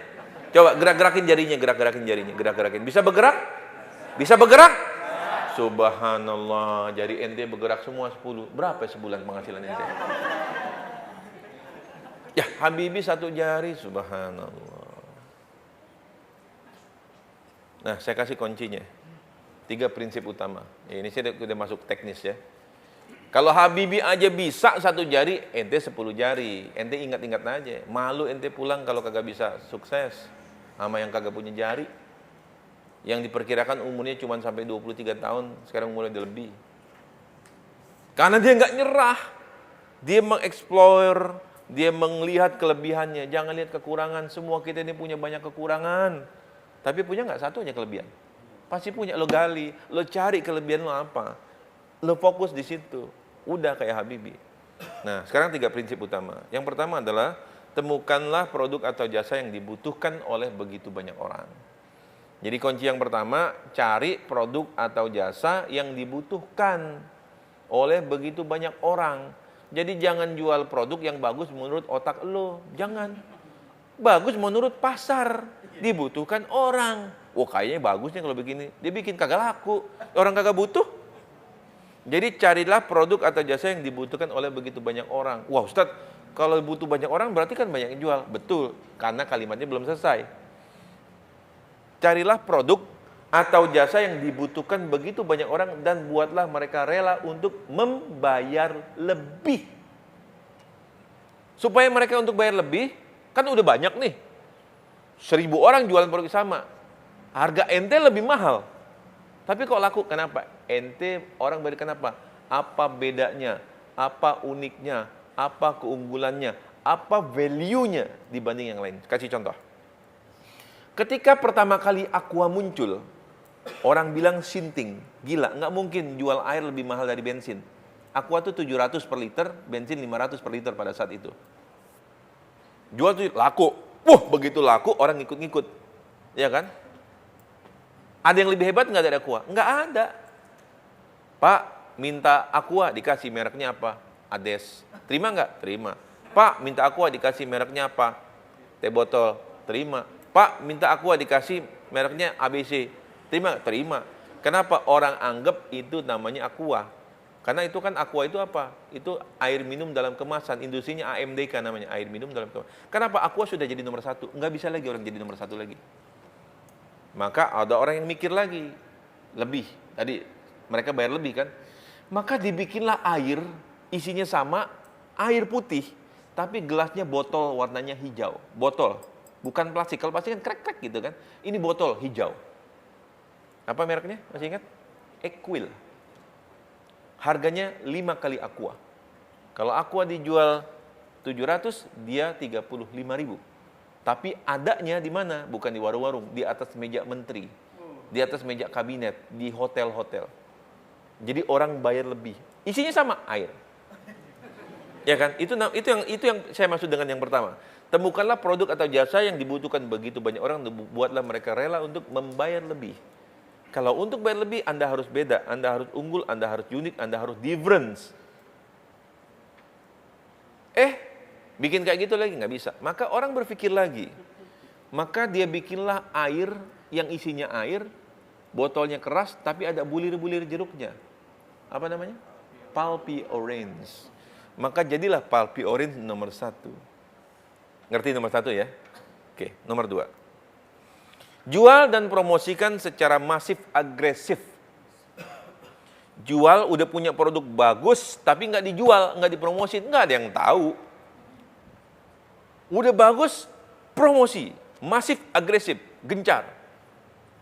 Coba gerak-gerakin jarinya, gerak-gerakin jarinya, gerak-gerakin. Bisa bergerak? Bisa bergerak? Subhanallah, jari ente bergerak semua 10. Berapa sebulan penghasilan ente? Ya, Habibi 1 jari, subhanallah. Nah, saya kasih kuncinya. 3 prinsip utama. Ya, ini saya udah masuk teknis ya. Kalau Habibi aja bisa 1 jari, ente 10 jari. Ente ingat-ingat aja. Malu ente pulang kalau kagak bisa sukses sama yang kagak punya jari. Yang diperkirakan umurnya cuma sampai 23 tahun, sekarang umurnya udah lebih. Karena dia nggak nyerah. Dia mengeksplor, dia melihat kelebihannya. Jangan lihat kekurangan. Semua kita ini punya banyak kekurangan. Tapi punya nggak satu aja kelebihan? Pasti punya. Lo gali, lo cari kelebihan lo apa. Lo fokus di situ. Udah kayak Habibi. Nah, sekarang 3 prinsip utama. Yang pertama adalah temukanlah produk atau jasa yang dibutuhkan oleh begitu banyak orang. Jadi kunci yang pertama, cari produk atau jasa yang dibutuhkan oleh begitu banyak orang. Jadi jangan jual produk yang bagus menurut otak lo. Jangan. Bagus menurut pasar. Dibutuhkan orang. Wah, kayaknya bagus nih kalau begini. Dia bikin kagak laku. Orang kagak butuh. Jadi carilah produk atau jasa yang dibutuhkan oleh begitu banyak orang. Wah, Ustadz, kalau butuh banyak orang berarti kan banyak yang jual. Betul, karena kalimatnya belum selesai. Carilah produk atau jasa yang dibutuhkan begitu banyak orang dan buatlah mereka rela untuk membayar lebih. Supaya mereka untuk bayar lebih, kan udah banyak nih. 1000 orang jualan produk sama. Harga ente lebih mahal. Tapi kok laku? Kenapa? Ente orang bayar kenapa? Apa bedanya? Apa uniknya? Apa keunggulannya? Apa value-nya dibanding yang lain? Kasih contoh. Ketika pertama kali Aqua muncul, orang bilang sinting, gila, nggak mungkin jual air lebih mahal dari bensin. Aqua tuh 700 per liter, bensin 500 per liter pada saat itu. Jual tuh laku, begitu laku orang ngikut-ngikut, ya kan? Ada yang lebih hebat nggak dari Aqua? Nggak ada. Pak, minta Aqua dikasih mereknya apa? Ades. Terima nggak? Terima. Pak, minta Aqua dikasih mereknya apa? Teh botol. Terima. Pak, minta Aqua dikasih mereknya ABC. Terima? Terima. Kenapa orang anggap itu namanya Aqua? Karena itu kan Aqua itu apa? Itu air minum dalam kemasan. Industrinya AMDK namanya, air minum dalam kemasan. Kenapa Aqua sudah jadi nomor 1? Nggak bisa lagi orang jadi nomor 1 lagi. Maka ada orang yang mikir lagi. Lebih. Tadi mereka bayar lebih kan? Maka dibikinlah air, isinya sama, air putih. Tapi gelasnya botol warnanya hijau. Botol. Bukan plastik. Kalau plastik kan krek-krek gitu kan. Ini botol hijau. Apa mereknya? Masih ingat? Equil. Harganya 5 kali Aqua. Kalau Aqua dijual 700, dia 35.000. Tapi adanya di mana? Bukan di warung-warung, di atas meja menteri. Di atas meja kabinet, di hotel-hotel. Jadi orang bayar lebih. Isinya sama, air. Ya kan? Itu yang saya maksud dengan yang pertama. Temukanlah produk atau jasa yang dibutuhkan begitu banyak orang, buatlah mereka rela untuk membayar lebih. Kalau untuk bayar lebih, Anda harus beda, Anda harus unggul, Anda harus unik, Anda harus difference. Bikin kayak gitu lagi nggak bisa. Maka orang berpikir lagi. Maka dia bikinlah air yang isinya air, botolnya keras, tapi ada bulir-bulir jeruknya. Apa namanya? Pulpy orange. Maka jadilah pulpy orange nomor 1. Ngerti nomor 1 ya? Oke, nomor 2. Jual dan promosikan secara masif agresif. Jual udah punya produk bagus, tapi nggak dijual, nggak dipromosin, nggak ada yang tahu. Udah bagus, promosi, masif agresif, gencar.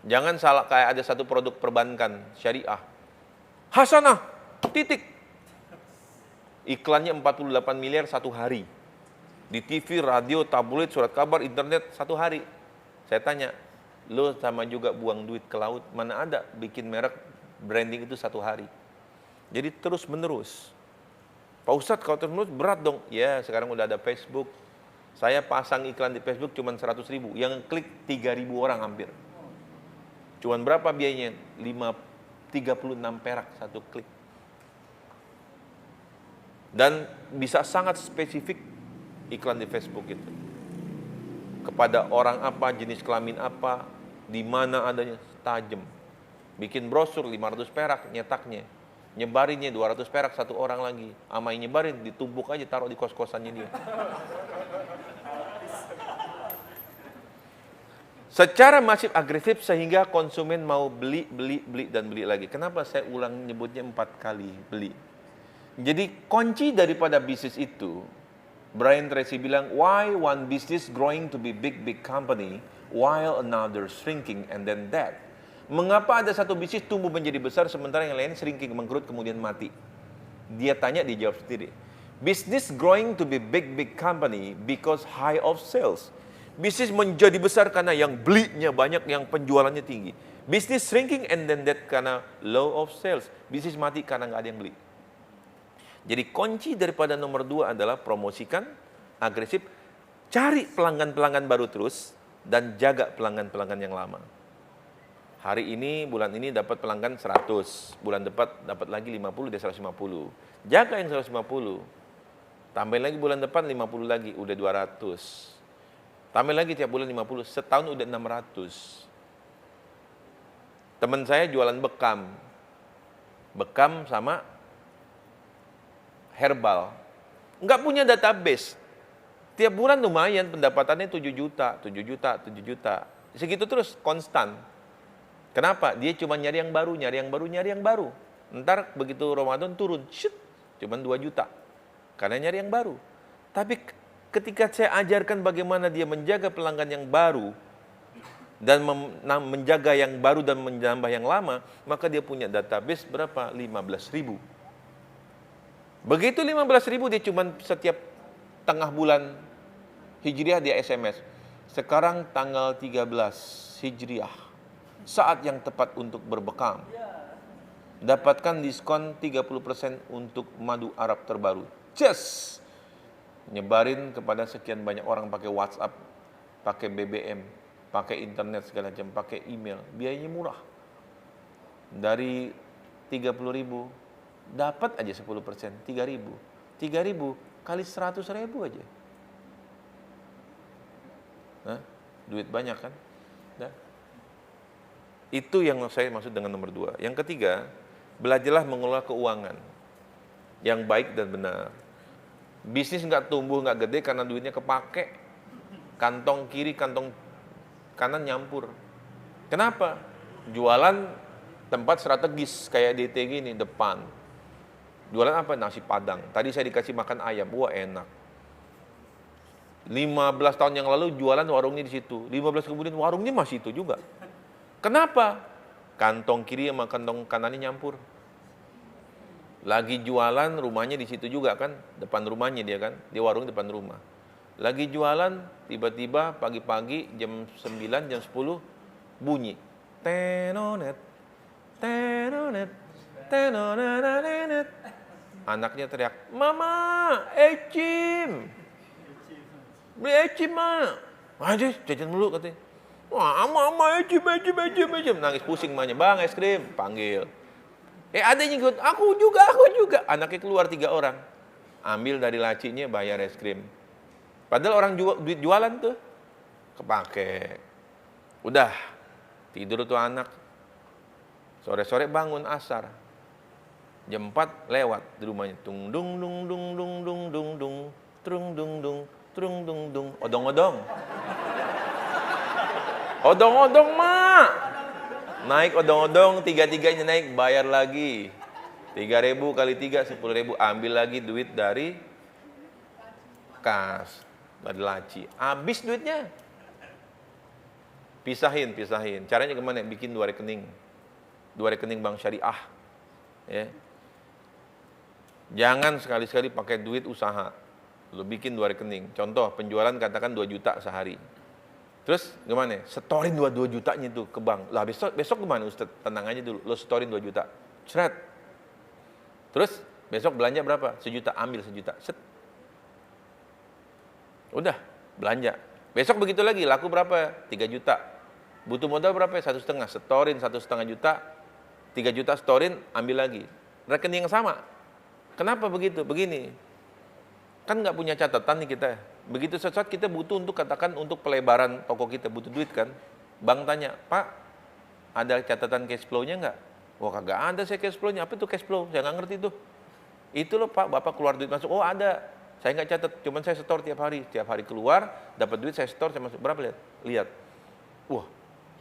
Jangan salah kayak ada satu produk perbankan syariah. Hasanah, titik. Iklannya 48 miliar 1 hari. Di TV, radio, tabloid, surat kabar, internet 1 hari. Saya tanya, lo sama juga buang duit ke laut, mana ada bikin merek branding itu 1 hari. Jadi terus menerus. Pak Ustadz kalau terus menerus berat dong. Ya sekarang udah ada Facebook. Saya pasang iklan di Facebook cuma 100.000. Yang klik 3.000 orang hampir. Cuman berapa biayanya? 36 perak 1 klik. Dan bisa sangat spesifik iklan di Facebook itu. Kepada orang apa, jenis kelamin apa, di mana adanya, tajam. Bikin brosur 500 perak nyetaknya. Nyebarinnya 200 perak satu orang lagi. Amai nyebarin, ditumbuk aja taruh di kos-kosannya dia. Secara masif agresif sehingga konsumen mau beli dan beli lagi. Kenapa saya ulang nyebutnya 4 kali beli? Jadi kunci daripada bisnis itu, Brian Tracy bilang, why one business growing to be big company while another shrinking and then dead? Mengapa ada satu bisnis tumbuh menjadi besar sementara yang lain shrinking, mengkerut kemudian mati? Dia tanya, dia jawab sendiri. Business growing to be big company because high of sales. Bisnis menjadi besar karena yang belinya banyak, yang penjualannya tinggi. Bisnis shrinking and then dead karena low of sales. Bisnis mati karena nggak ada yang beli. Jadi kunci daripada nomor 2 adalah promosikan, agresif, cari pelanggan-pelanggan baru terus, dan jaga pelanggan-pelanggan yang lama. Hari ini, bulan ini dapat pelanggan 100, bulan depan dapat lagi 50, dia 150. Jaga yang 150. Tambahin lagi bulan depan 50 lagi, udah 200. Tambah lagi tiap bulan 50, setahun udah 600. Teman saya jualan bekam sama herbal. Nggak punya database. Tiap bulan lumayan pendapatannya 7 juta. Segitu terus, konstan. Kenapa? Dia cuma nyari yang baru. Ntar begitu Ramadan turun, cuma 2 juta. Karena nyari yang baru. Tapi ketika saya ajarkan bagaimana dia menjaga pelanggan yang baru dan menjaga yang baru dan menambah yang lama, maka dia punya database berapa? 15.000. Begitu 15.000 dia cuma setiap tengah bulan Hijriah dia SMS. Sekarang tanggal 13 Hijriah, saat yang tepat untuk berbekam. Dapatkan diskon 30% untuk madu Arab terbaru. Just nyebarin kepada sekian banyak orang pakai WhatsApp, pakai BBM, pakai internet segala macam, pakai email. Biayanya murah. Dari 30.000 dapat aja 10%, 3.000. 3.000 kali 100.000 aja. Nah, duit banyak kan? Nah, itu yang saya maksud dengan nomor 2. Yang ketiga, belajarlah mengelola keuangan yang baik dan benar. Bisnis nggak tumbuh, nggak gede karena duitnya kepake. Kantong kiri, kantong kanan nyampur. Kenapa? Jualan tempat strategis kayak DT gini, depan. Jualan apa? Nasi Padang. Tadi saya dikasih makan ayam, wah enak. 15 tahun yang lalu jualan warungnya di situ. 15 kemudian warungnya masih itu juga. Kenapa? Kantong kiri sama kantong kanannya nyampur. Lagi jualan, rumahnya di situ juga kan, depan rumahnya dia kan, dia warung depan rumah. Lagi jualan, tiba-tiba pagi-pagi jam 9, jam 10 bunyi. Tenonet, tenonet, tenonet. Anaknya teriak, "Mama, ecim. Beli ecim, Ma." Aduh, jajan dulu katanya. Wah, mama ecim. Nangis pusing mahnya, "Bang, es krim." Panggil. Adanya ikut, aku juga. Anaknya keluar 3 orang. Ambil dari lacinya, bayar es krim. Padahal orang duit jualan tuh kepake. Udah, tidur tuh anak. Sore-sore bangun asar. Jam 4 lewat di rumahnya. Tung dung dung dung dung dung dung dung. Trung dung dung, trung dung dung. Odong-odong. Odong-odong, Mak. Naik odong-odong, 3-3-nya naik, bayar lagi. 3.000 kali 3, 10.000. Ambil lagi duit dari kas, dari laci. Habis duitnya. Pisahin. Caranya gimana? Bikin 2 rekening. 2 rekening bank syariah. Ya. Jangan sekali-sekali pakai duit usaha. Lu bikin 2 rekening. Contoh, penjualan katakan 2 juta sehari. Terus gimana? Setorin 2 jutanya itu ke bank. Lah besok gimana Ustaz? Tenang aja dulu. Lo setorin 2 juta. Seret. Terus besok belanja berapa? 1 juta. Ambil 1 juta. Set. Udah, belanja. Besok begitu lagi. Laku berapa? 3 juta. Butuh modal berapa? 1,5. Setorin 1,5 juta. 3 juta setorin, ambil lagi. Rekening yang sama. Kenapa begitu? Begini. Kan nggak punya catatan nih kita. Begitu sesuatu kita butuh untuk katakan untuk pelebaran toko kita, butuh duit kan. Bank tanya, "Pak, Ada catatan cash flow-nya nggak? Wah, kagak ada saya cash flow-nya. Apa itu cash flow? Saya nggak ngerti itu. Itu loh Pak, Bapak keluar duit masuk. Oh ada. Saya nggak catat, cuman saya setor tiap hari. Tiap hari keluar, dapat duit saya setor, saya masuk. Berapa lihat? Lihat. Wah,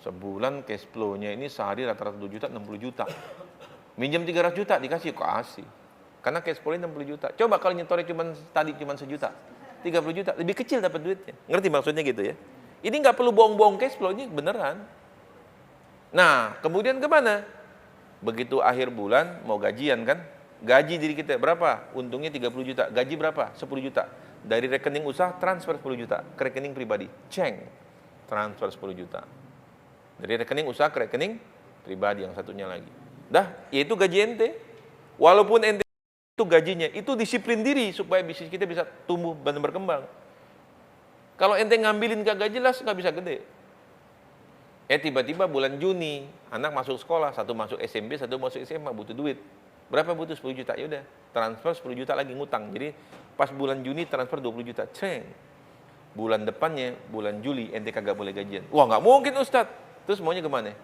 sebulan cash flow-nya ini sehari rata-rata 2 juta, 60 juta. Minjem 300 juta, dikasih. Karena cash flow-nya 60 juta. Coba kalau nyetornya tadi cuma 1 juta. 30 juta, lebih kecil dapat duitnya. Ngerti maksudnya gitu ya? Ini nggak perlu bohong-bohong cash flow, ini beneran. Nah, kemudian kemana? Begitu akhir bulan, mau gajian kan? Gaji diri kita berapa? Untungnya 30 juta. Gaji berapa? 10 juta. Dari rekening usaha, transfer 10 juta. Ke rekening pribadi. Ceng. Transfer 10 juta. Dari rekening usaha ke rekening pribadi yang satunya lagi. Dah, yaitu gaji ente. Walaupun ente itu gajinya, itu disiplin diri supaya bisnis kita bisa tumbuh dan berkembang. Kalau ente ngambilin kagak jelas, nggak bisa gede. Tiba-tiba bulan Juni, anak masuk sekolah, satu masuk SMP, satu masuk SMA, butuh duit. Berapa butuh? 10 juta, yaudah transfer 10 juta lagi ngutang. Jadi pas bulan Juni transfer 20 juta, ceng. Bulan depannya, bulan Juli, ente kagak boleh gajian. Wah nggak mungkin Ustadz. Terus maunya kemana?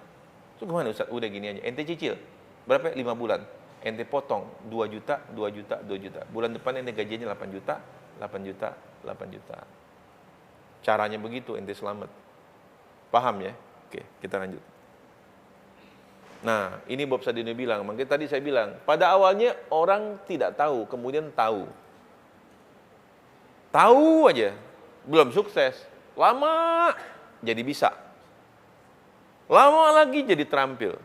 Terus kemana Ustadz? Udah gini aja, ente cicil. Berapa? 5 bulan. Ente potong 2 juta, 2 juta, 2 juta. Bulan depan ente gajiannya 8 juta, 8 juta, 8 juta. Caranya begitu, ente selamat. Paham ya? Oke, kita lanjut. Nah, ini Bob Sadino bilang, makanya tadi saya bilang, pada awalnya orang tidak tahu, kemudian tahu. Tahu aja, belum sukses. Lama jadi bisa. Lama lagi jadi terampil.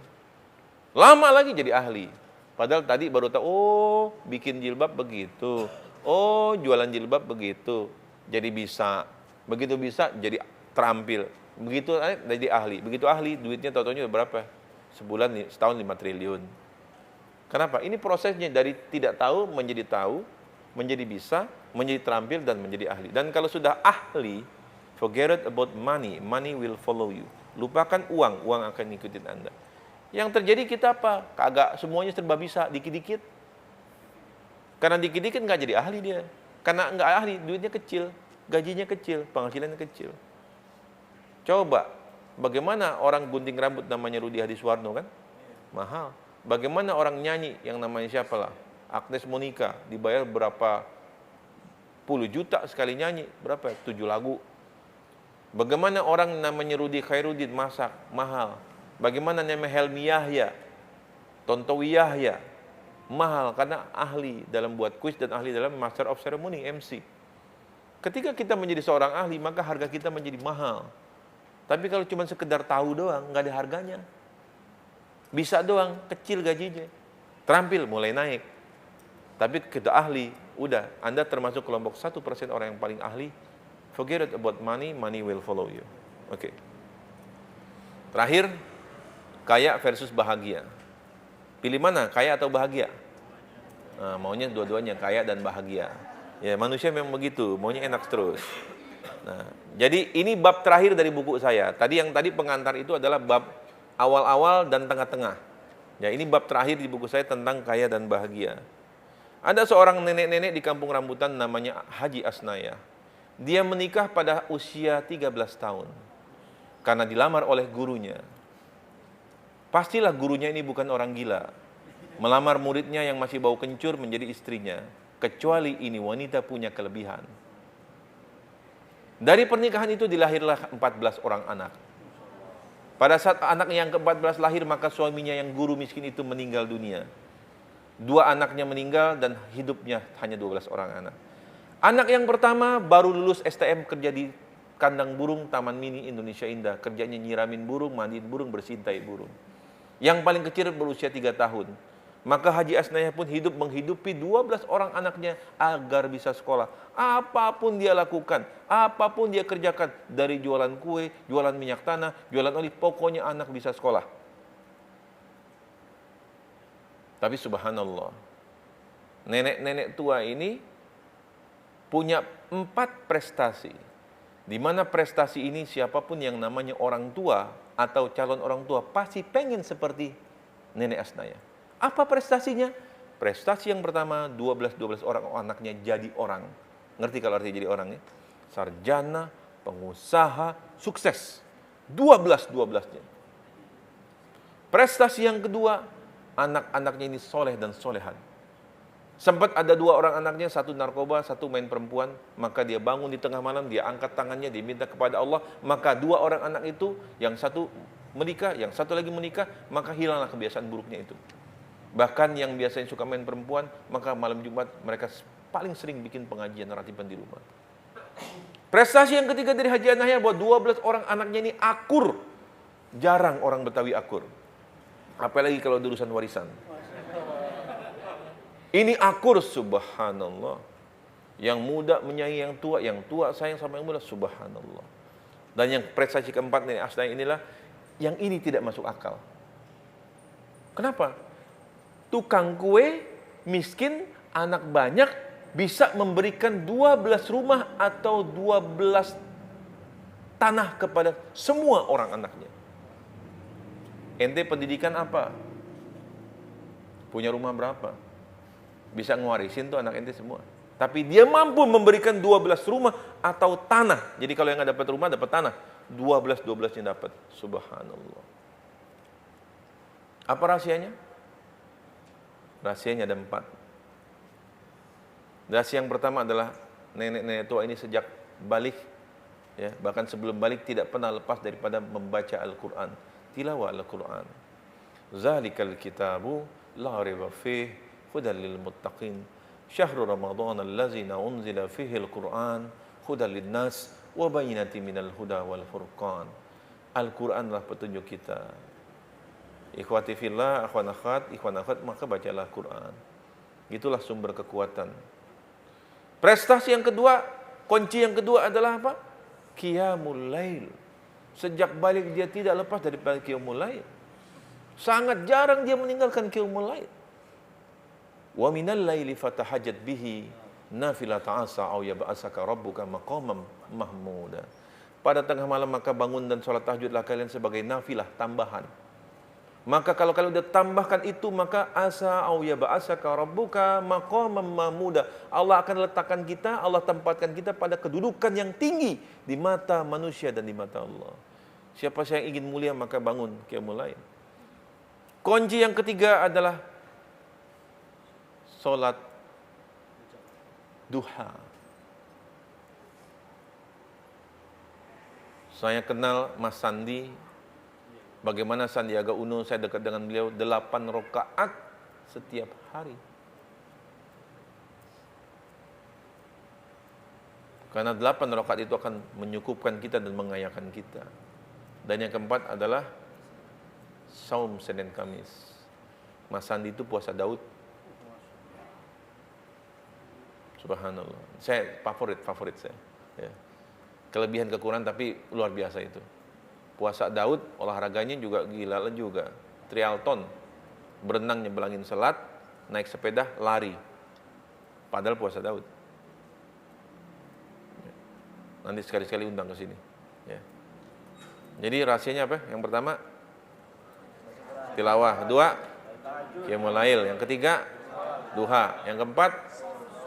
Lama lagi jadi ahli. Padahal tadi baru tahu, oh bikin jilbab begitu. Oh jualan jilbab begitu. Jadi bisa. Begitu bisa jadi terampil. Begitu jadi ahli. Begitu ahli, duitnya totalnya berapa? Setahun 5 triliun. Kenapa? Ini prosesnya dari tidak tahu, menjadi bisa, menjadi terampil, dan menjadi ahli. Dan kalau sudah ahli, forget about money, money will follow you. Lupakan uang, uang akan ngikutin Anda. Yang terjadi kita apa? Kagak semuanya serba bisa, dikit-dikit. Karena dikit-dikit nggak jadi ahli dia. Karena nggak ahli, duitnya kecil, gajinya kecil, penghasilannya kecil. Coba, bagaimana orang gunting rambut namanya Rudi Hadiswarno kan? Mahal. Bagaimana orang nyanyi yang namanya siapa lah? Agnes Monica, dibayar berapa puluh juta sekali nyanyi, berapa? 7 lagu. Bagaimana orang namanya Rudi Khairuddin masak, mahal. Bagaimana namanya Helmi Yahya, Tontowi Yahya, mahal karena ahli dalam buat kuis dan ahli dalam Master of Ceremony, MC. Ketika kita menjadi seorang ahli, maka harga kita menjadi mahal. Tapi kalau cuma sekedar tahu doang, nggak ada harganya. Bisa doang, kecil gajinya. Terampil, mulai naik. Tapi kita ahli, udah, Anda termasuk kelompok 1% orang yang paling ahli. Forget about money, money will follow you. Oke. Terakhir, kaya versus bahagia. Pilih mana, kaya atau bahagia? Nah, maunya dua-duanya, kaya dan bahagia. Ya, manusia memang begitu, maunya enak terus. Nah, jadi ini bab terakhir dari buku saya. Yang tadi pengantar itu adalah bab awal-awal dan tengah-tengah. Ya, ini bab terakhir di buku saya tentang kaya dan bahagia. Ada seorang nenek-nenek di Kampung Rambutan namanya Haji Asnaya. Dia menikah pada usia 13 tahun. Karena dilamar oleh gurunya. Pastilah gurunya ini bukan orang gila. Melamar muridnya yang masih bau kencur menjadi istrinya. Kecuali ini wanita punya kelebihan. Dari pernikahan itu dilahirlah 14 orang anak. Pada saat anak yang ke-14 lahir, maka suaminya yang guru miskin itu meninggal dunia. 2 anaknya meninggal dan hidupnya hanya 12 orang anak. Anak yang pertama baru lulus STM, kerja di kandang burung Taman Mini Indonesia Indah. Kerjanya nyiramin burung, mandiin burung, bersihin tai burung. Yang paling kecil berusia 3 tahun. Maka Haji Asnaya pun hidup menghidupi 12 orang anaknya agar bisa sekolah. Apapun dia lakukan, apapun dia kerjakan, dari jualan kue, jualan minyak tanah, jualan oli, pokoknya anak bisa sekolah. Tapi subhanallah, nenek-nenek tua ini punya 4 prestasi. Di mana prestasi ini siapapun yang namanya orang tua atau calon orang tua pasti pengen seperti Nenek Asnaya. Apa prestasinya? Prestasi yang pertama, 12 orang anaknya jadi orang. Ngerti kalau artinya jadi orang ya? Sarjana, pengusaha, sukses. 12-12-nya. Prestasi yang kedua, anak-anaknya ini soleh dan solehan. Sempat ada 2 orang anaknya, satu narkoba, satu main perempuan, maka dia bangun di tengah malam, dia angkat tangannya, dia minta kepada Allah, maka 2 orang anak itu, yang satu menikah, yang satu lagi menikah, maka hilanglah kebiasaan buruknya itu. Bahkan yang biasanya suka main perempuan, maka malam Jumat mereka paling sering bikin pengajian ratiban di rumah. Prestasi yang ketiga dari Haji Anahya bahwa 12 orang anaknya ini akur. Jarang orang Betawi akur. Apalagi kalau urusan warisan. Ini akur, subhanallah. Yang muda menyayangi yang tua sayang sama yang muda, subhanallah. Dan yang prestasi keempat dari Asnaya inilah, yang ini tidak masuk akal. Kenapa? Tukang kue, miskin, anak banyak, bisa memberikan 12 rumah atau 12 tanah kepada semua orang anaknya. Ente pendidikan apa? Punya rumah berapa? Bisa ngewarisin tuh anak ente semua. Tapi dia mampu memberikan 12 rumah atau tanah. Jadi kalau yang nggak dapat rumah, dapat tanah. 12-12-nya dapat. Subhanallah. Apa rahasianya? Rahasianya ada 4. Rahasia yang pertama adalah nenek-nenek tua ini sejak balik, ya, bahkan sebelum balik tidak pernah lepas daripada membaca Al-Quran, tilawah Al-Quran. Zalikal kitabu la raiba fihi hudal lil muttaqin. Syahrul Ramadan allazi unzila fihi Al-Quran hudal linnas wa bayyinatin minal huda wal furqan. Al-Quran adalah petunjuk kita. Ikhwati fillah, akhwan akhwat, maka bacalah Quran. Itulah sumber kekuatan. Prestasi yang kedua, kunci yang kedua adalah apa? Qiyamul lail. Sejak balik dia tidak lepas daripada qiyamul lail. Sangat jarang dia meninggalkan qiyamul lail. Wa minal laili fatahajjat bihi nafilata asa au yab'asaka rabbuka maqamam mahmuda. Pada tengah malam maka bangun dan sholat tahajudlah kalian sebagai nafilah tambahan. Maka kalau kalian sudah tambahkan itu, maka asa au yab'asaka rabbuka maqamam mahmuda. Allah akan letakkan kita, Allah tempatkan kita pada kedudukan yang tinggi di mata manusia dan di mata Allah. Siapa yang ingin mulia maka bangun qiyamul lail. Kunci yang ketiga adalah salat duha. Saya kenal Mas Sandi. Bagaimana Sandiaga Uno, saya dekat dengan beliau 8 rakaat setiap hari. Karena 8 rakaat itu akan menyukupkan kita dan mengayakan kita. Dan yang keempat adalah saum Senin Kamis. Mas Sandi itu puasa Daud. Subhanallah. Saya favorit saya. Ya. Kelebihan kekurangan tapi luar biasa itu. Puasa Daud, olahraganya juga gila juga. Triathlon, berenang nyebelangin selat, naik sepeda, lari. Padahal puasa Daud. Nanti sekali-sekali undang ke sini. Ya. Jadi rahasianya apa? Yang pertama, tilawah. 2, qiyamul lail. Yang ketiga, duha. Yang keempat,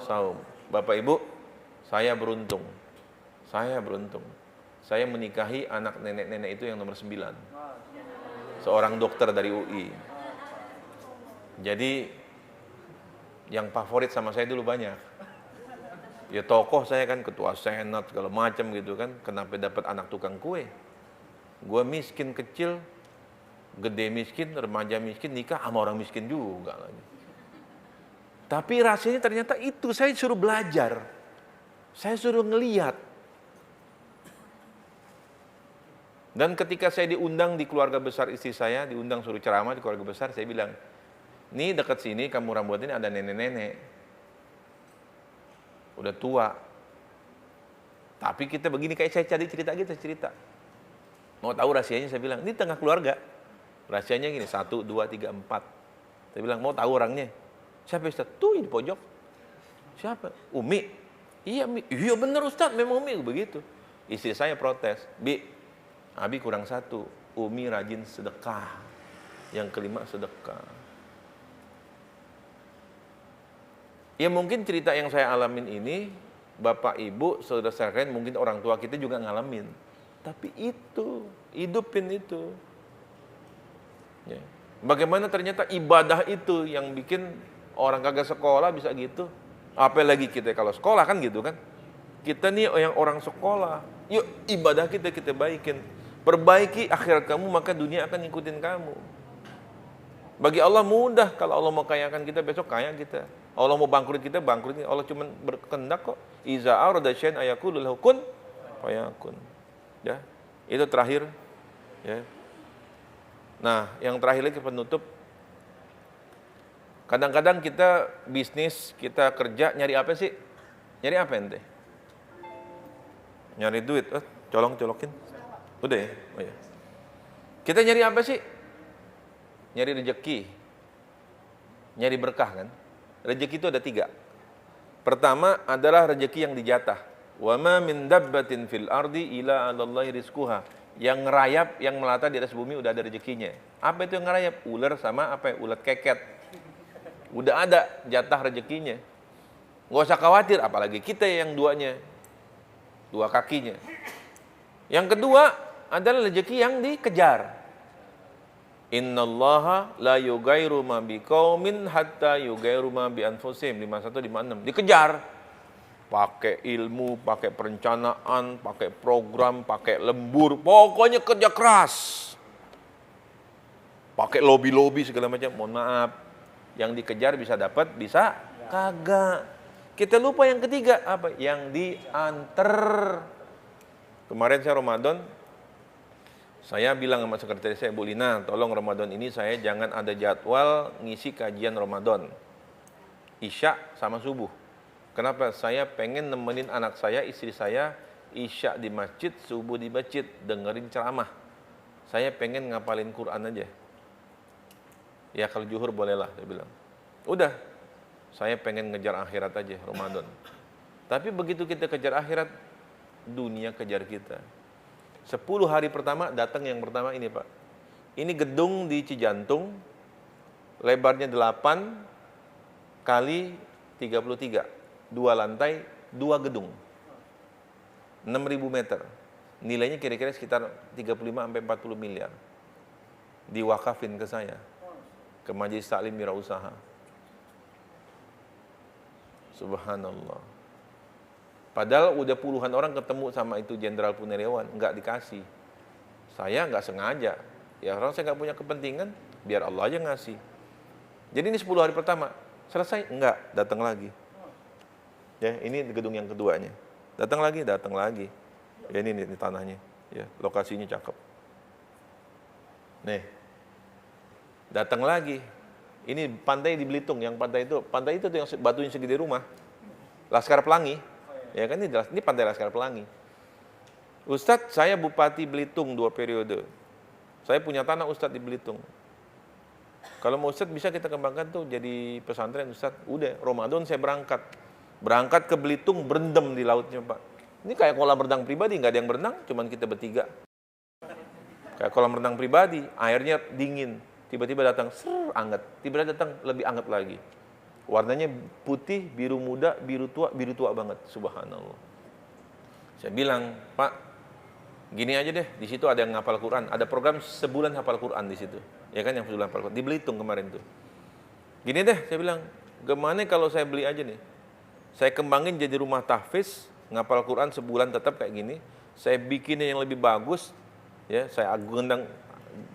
saum. Bapak Ibu, saya beruntung. Saya menikahi anak nenek-nenek itu yang nomor 9. Seorang dokter dari UI. Jadi yang favorit sama saya dulu banyak. Ya tokoh saya kan, ketua senat segala macam gitu kan. Kenapa dapat anak tukang kue? Gua miskin kecil, gede miskin, remaja miskin, nikah sama orang miskin juga lagi. Tapi rasanya ternyata itu saya suruh belajar. Saya suruh ngelihat. Dan ketika saya diundang di keluarga besar istri saya, diundang suruh ceramah di keluarga besar, saya bilang, nih dekat sini kamu rambut ini ada nenek-nenek. Udah tua. Tapi kita begini, kayak saya cari cerita gitu, cerita. Mau tahu rahasianya, saya bilang, ini tengah keluarga. Rahasianya gini, 1, 2, 3, 4. Saya bilang, mau tahu orangnya? Siapa Ustaz? Tuh di pojok. Siapa? Umi. Iya, Umi. Iya benar Ustaz, memang Umi begitu. Istri saya protes, Abi kurang 1, Umi rajin sedekah. Yang kelima sedekah. Ya mungkin cerita yang saya alamin ini, Bapak Ibu, saudara-saudara mungkin orang tua kita juga ngalamin. Tapi itu, hidupin itu. Ya. Bagaimana ternyata ibadah itu yang bikin orang kagak sekolah bisa gitu. Apalagi kita kalau sekolah kan gitu kan. Kita nih yang orang sekolah, yuk ibadah kita baikin. Perbaiki akhirat kamu, maka dunia akan ngikutin kamu. Bagi Allah mudah, kalau Allah mau kayakan kita besok kaya kita. Allah mau bangkrut kita bangkrut. Allah cuma berkehendak kok. Iza arada syai'an ayaqulu lahu kun fayakun. Ya. Itu terakhir ya. Nah, yang terakhir lagi penutup. Kadang-kadang kita bisnis, kita kerja nyari apa sih? Nyari apa ente? Nyari duit. Colokin. Udah ya? Oh ya. Kita nyari apa sih? Nyari rezeki. Nyari berkah kan? Rezeki itu ada 3. Pertama adalah rezeki yang dijatah. Wa ma min dabbatin fil ardi ila 'alallahi rizquha. Yang ngerayap, yang melata di atas bumi udah ada rezekinya. Apa itu yang ngerayap? Ular sama apa ya? Ulat keket. Udah ada jatah rezekinya. Nggak usah khawatir, apalagi kita yang duanya. 2 kakinya. Yang kedua adalah rezeki yang dikejar. Innallaha la yugairu ma biqaumin hatta yugairu ma bi anfusihim. 51 56. Dikejar. Pakai ilmu, pakai perencanaan, pakai program, pakai lembur, pokoknya kerja keras. Pakai lobby-lobby segala macam. Mohon maaf, yang dikejar bisa dapat, bisa kagak. Kita lupa yang ketiga apa? Yang diantar. Kemarin saya Ramadan, saya bilang sama sekretaris saya, Bu Lina, tolong Ramadan ini saya jangan ada jadwal ngisi kajian Ramadan. Isya sama subuh. Kenapa? Saya pengen nemenin anak saya, istri saya, Isya di masjid, subuh di masjid, dengerin ceramah. Saya pengen ngapalin Quran aja. Ya kalau zuhur bolehlah, saya bilang. Udah, saya pengen ngejar akhirat aja Ramadan. Tapi begitu kita kejar akhirat, dunia kejar kita. 10 hari pertama datang yang pertama ini Pak. Ini gedung di Cijantung, lebarnya 8 kali 33. 2 lantai, 2 gedung. 6.000 meter. Nilainya kira-kira sekitar 35-40 miliar. Diwakafin ke saya. Ke Majelis Taklim Wirausaha. Subhanallah. Padahal udah puluhan orang ketemu sama itu Jenderal Purnawirawan, enggak dikasih. Saya enggak sengaja. Ya orang saya enggak punya kepentingan, biar Allah aja ngasih. Jadi ini 10 hari pertama, selesai? Enggak, datang lagi. Ya, ini gedung yang keduanya. Datang lagi. Ya ini tanahnya. Ya, lokasinya cakep. Nih. Datang lagi. Ini pantai di Belitung, yang pantai itu tuh yang batunya segede rumah. Laskar Pelangi. Ya kan ini pantai Laskar Pelangi. Ustadz, saya Bupati Belitung 2 periode. Saya punya tanah Ustadz di Belitung. Kalau mau Ustadz bisa kita kembangkan tuh jadi pesantren Ustadz. Udah, Ramadan saya berangkat ke Belitung, berendam di lautnya Pak. Ini kayak kolam renang pribadi, nggak ada yang berenang, cuman kita bertiga. Kayak kolam renang pribadi, airnya dingin. Tiba-tiba datang, anget. Tiba-tiba datang, lebih anget lagi. Warnanya putih, biru muda, biru tua banget. Subhanallah. Saya bilang, Pak, gini aja deh, di situ ada yang ngapal Quran. Ada program sebulan hafal Quran di situ. Ya kan yang sebulan hafal Quran. Di Belitung kemarin tuh. Gini deh, saya bilang, gimana kalau saya beli aja nih? Saya kembangin jadi rumah tahfiz, ngapal Quran sebulan tetap kayak gini. Saya bikinnya yang lebih bagus, ya. Saya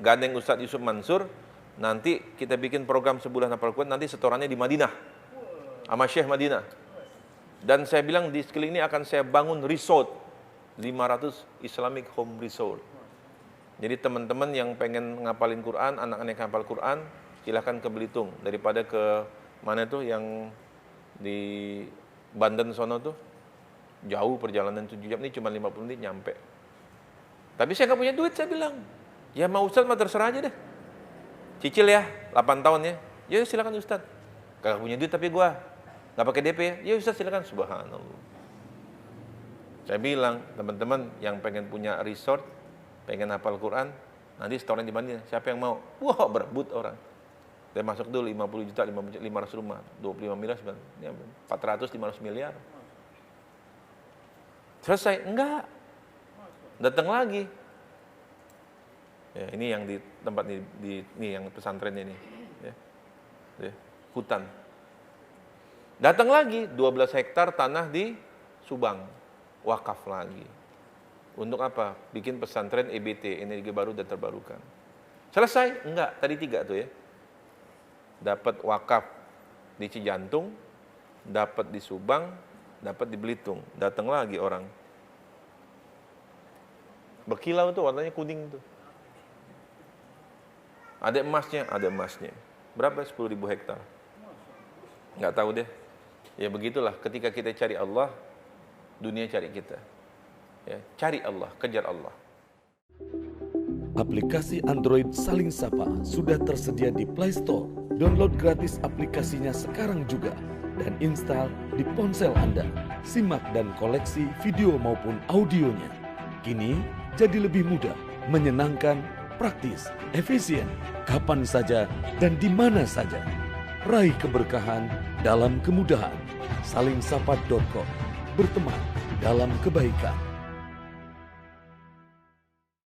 gandeng Ustadz Yusuf Mansur. Nanti kita bikin program sebulan hafal Quran. Nanti setorannya di Madinah, sama Syekh Madinah. Dan saya bilang di sekeliling ini akan saya bangun resort, 500 Islamic Home Resort. Jadi teman-teman yang pengen ngapalin Quran, anak-anak yang hafal Quran, silahkan ke Belitung daripada ke mana tuh yang di Banten sono tuh jauh perjalanan 7 jam, ini cuma 50 menit nyampe. Tapi saya nggak punya duit, saya bilang. Ya mau Ustadz mah terserah aja deh. Cicil ya, 8 tahun ya. Ya silakan Ustadz. Kagak punya duit tapi gua nggak pakai DP ya. Ya Ustadz silakan. Subhanallah. Saya bilang, teman-teman yang pengen punya resort, pengen hafal Quran, nanti setoran di mana? Siapa yang mau? Wah, berebut orang. Saya masuk dulu 50 juta, 500 rumah, 25 miliar, 400, 500 miliar. Selesai? Enggak. Datang lagi. Ya, ini yang di tempat ini yang pesantren ini. Ya. Ya, hutan. Datang lagi 12 hektar tanah di Subang, wakaf lagi. Untuk apa? Bikin pesantren EBT, energi baru dan terbarukan. Selesai? Enggak, tadi 3 tuh ya. Dapat wakaf di Cijantung, dapat di Subang, dapat di Belitung. Datang lagi orang. Berkilau tuh, warnanya kuning tuh. Ada emasnya. Berapa? 10.000 hektar. Enggak tahu deh. Ya begitulah, ketika kita cari Allah, dunia cari kita. Ya, cari Allah, kejar Allah. Aplikasi Android Saling Sapa sudah tersedia di Play Store. Download gratis aplikasinya sekarang juga dan install di ponsel Anda. Simak dan koleksi video maupun audionya. Kini jadi lebih mudah, menyenangkan, praktis, efisien, kapan saja dan di mana saja. Raih keberkahan dalam kemudahan. Salingsapa.com. Berteman dalam kebaikan.